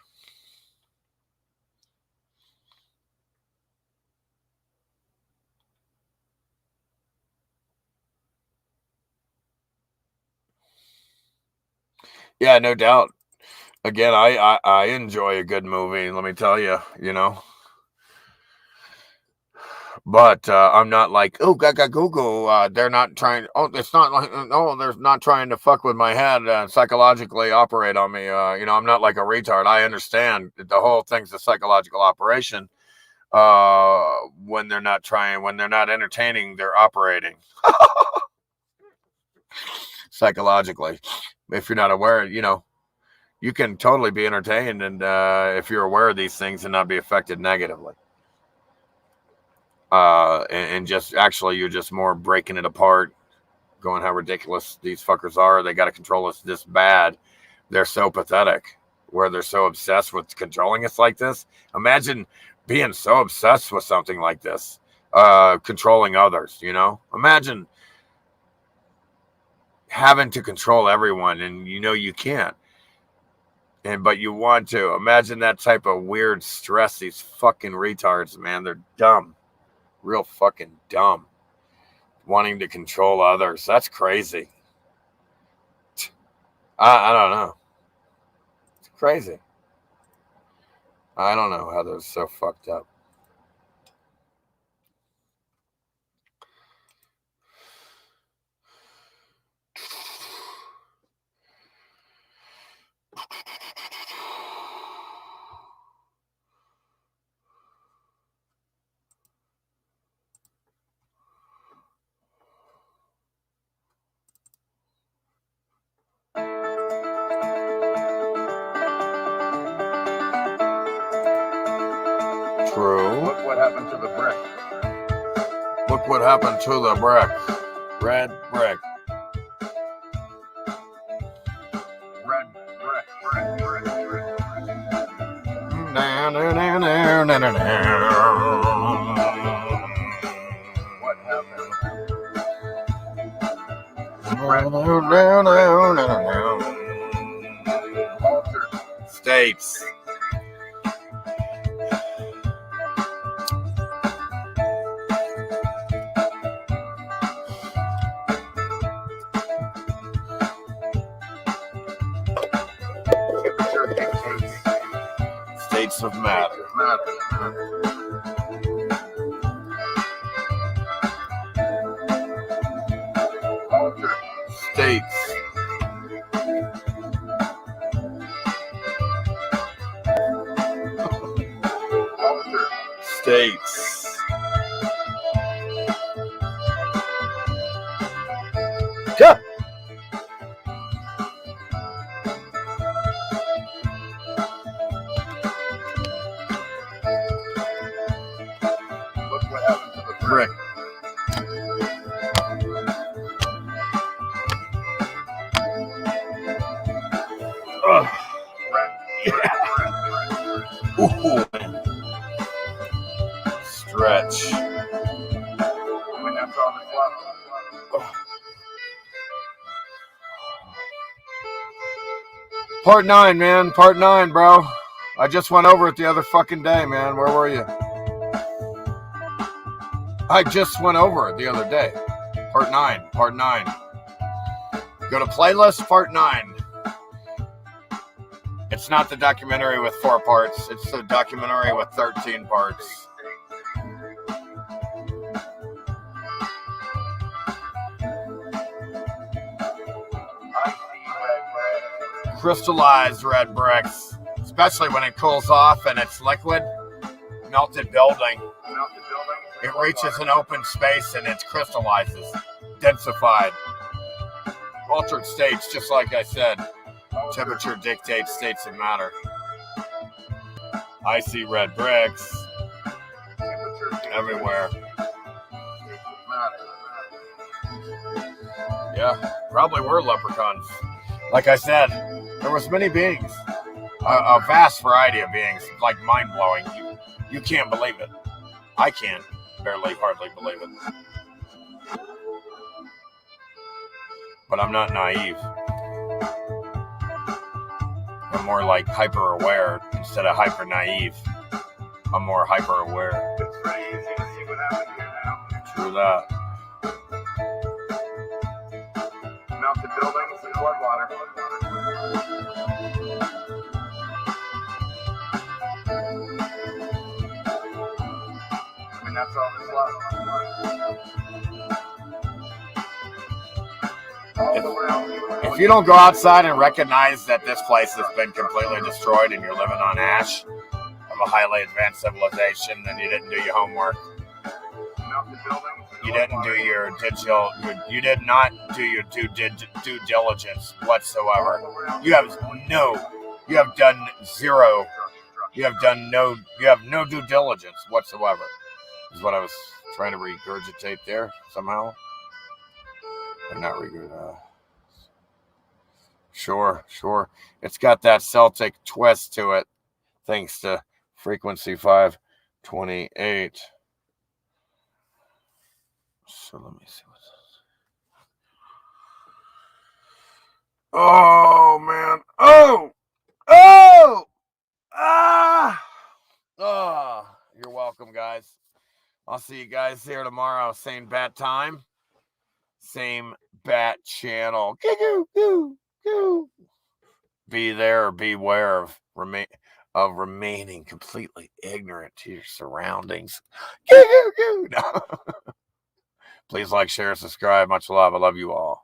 Yeah, no doubt. Again, I enjoy a good movie. Let me tell you, But I'm not like, oh, gaga goo goo. They're not trying. Oh, it's not like, oh, they're not trying to fuck with my head and psychologically operate on me. I'm not like a retard. I understand that the whole thing's a psychological operation. When they're not entertaining, they're operating psychologically. If you're not aware, you can totally be entertained, and if you're aware of these things and not be affected negatively. And just actually, you're just more breaking it apart, going how ridiculous these fuckers are. They got to control us this bad. They're so pathetic, where they're so obsessed with controlling us like this. Imagine being so obsessed with something like this, controlling others. Imagine having to control everyone, and you can't. But you want to. Imagine that type of weird stress. These fucking retards, man, they're dumb. Real fucking dumb. Wanting to control others. That's crazy. I don't know. It's crazy. I don't know how they're so fucked up. True. Look what happened to the brick. Look what happened to the brick. Red brick. Red brick. What happened? Altered States. temperature dictates States of matter. Altered States. altered States. Yeah. Look what happened to the Brick. Ugh. Ooh. Stretch. When that's on the clock. Part 9, man. Part 9, bro. I just went over it the other fucking day, man. Where were you? I just went over it the other day. Part 9. Part 9. Go to playlist, part 9. It's not the documentary with 4 parts. It's the documentary with 13 parts. I see red bread. Crystallized red bricks, especially when it cools off and it's liquid. Melted building. Melted buildings. It reaches an open space and it crystallizes. Densified. Altered states, just like I said. Temperature dictates states of matter. I see red bricks Temperature dictates everywhere. matter. Yeah, probably were leprechauns. Like I said, there was many beings. A vast variety of beings, like mind-blowing. You can't believe it. I can't hardly believe it. But I'm not naive. I'm more like hyper-aware instead of hyper-naive. I'm more hyper-aware. It's pretty easy to see what happened here now. True that. Melted buildings and flood water. I mean, that's all this all around you. If you don't go outside and recognize that this place has been completely destroyed and you're living on ash of a highly advanced civilization, then you didn't do your homework. Melted buildings and You didn't do your digital. You did not do your due diligence whatsoever. You have done zero. You have no due diligence whatsoever. Is what I was trying to regurgitate there somehow. Or not regurgitate. Sure. It's got that Celtic twist to it, thanks to frequency 528. So let me see what's this. Oh man. You're welcome, guys. I'll see you guys here tomorrow. Same bat time. Same bat channel. Be there or beware of of remaining completely ignorant to your surroundings. No. Please like, share, subscribe. Much love. I love you all.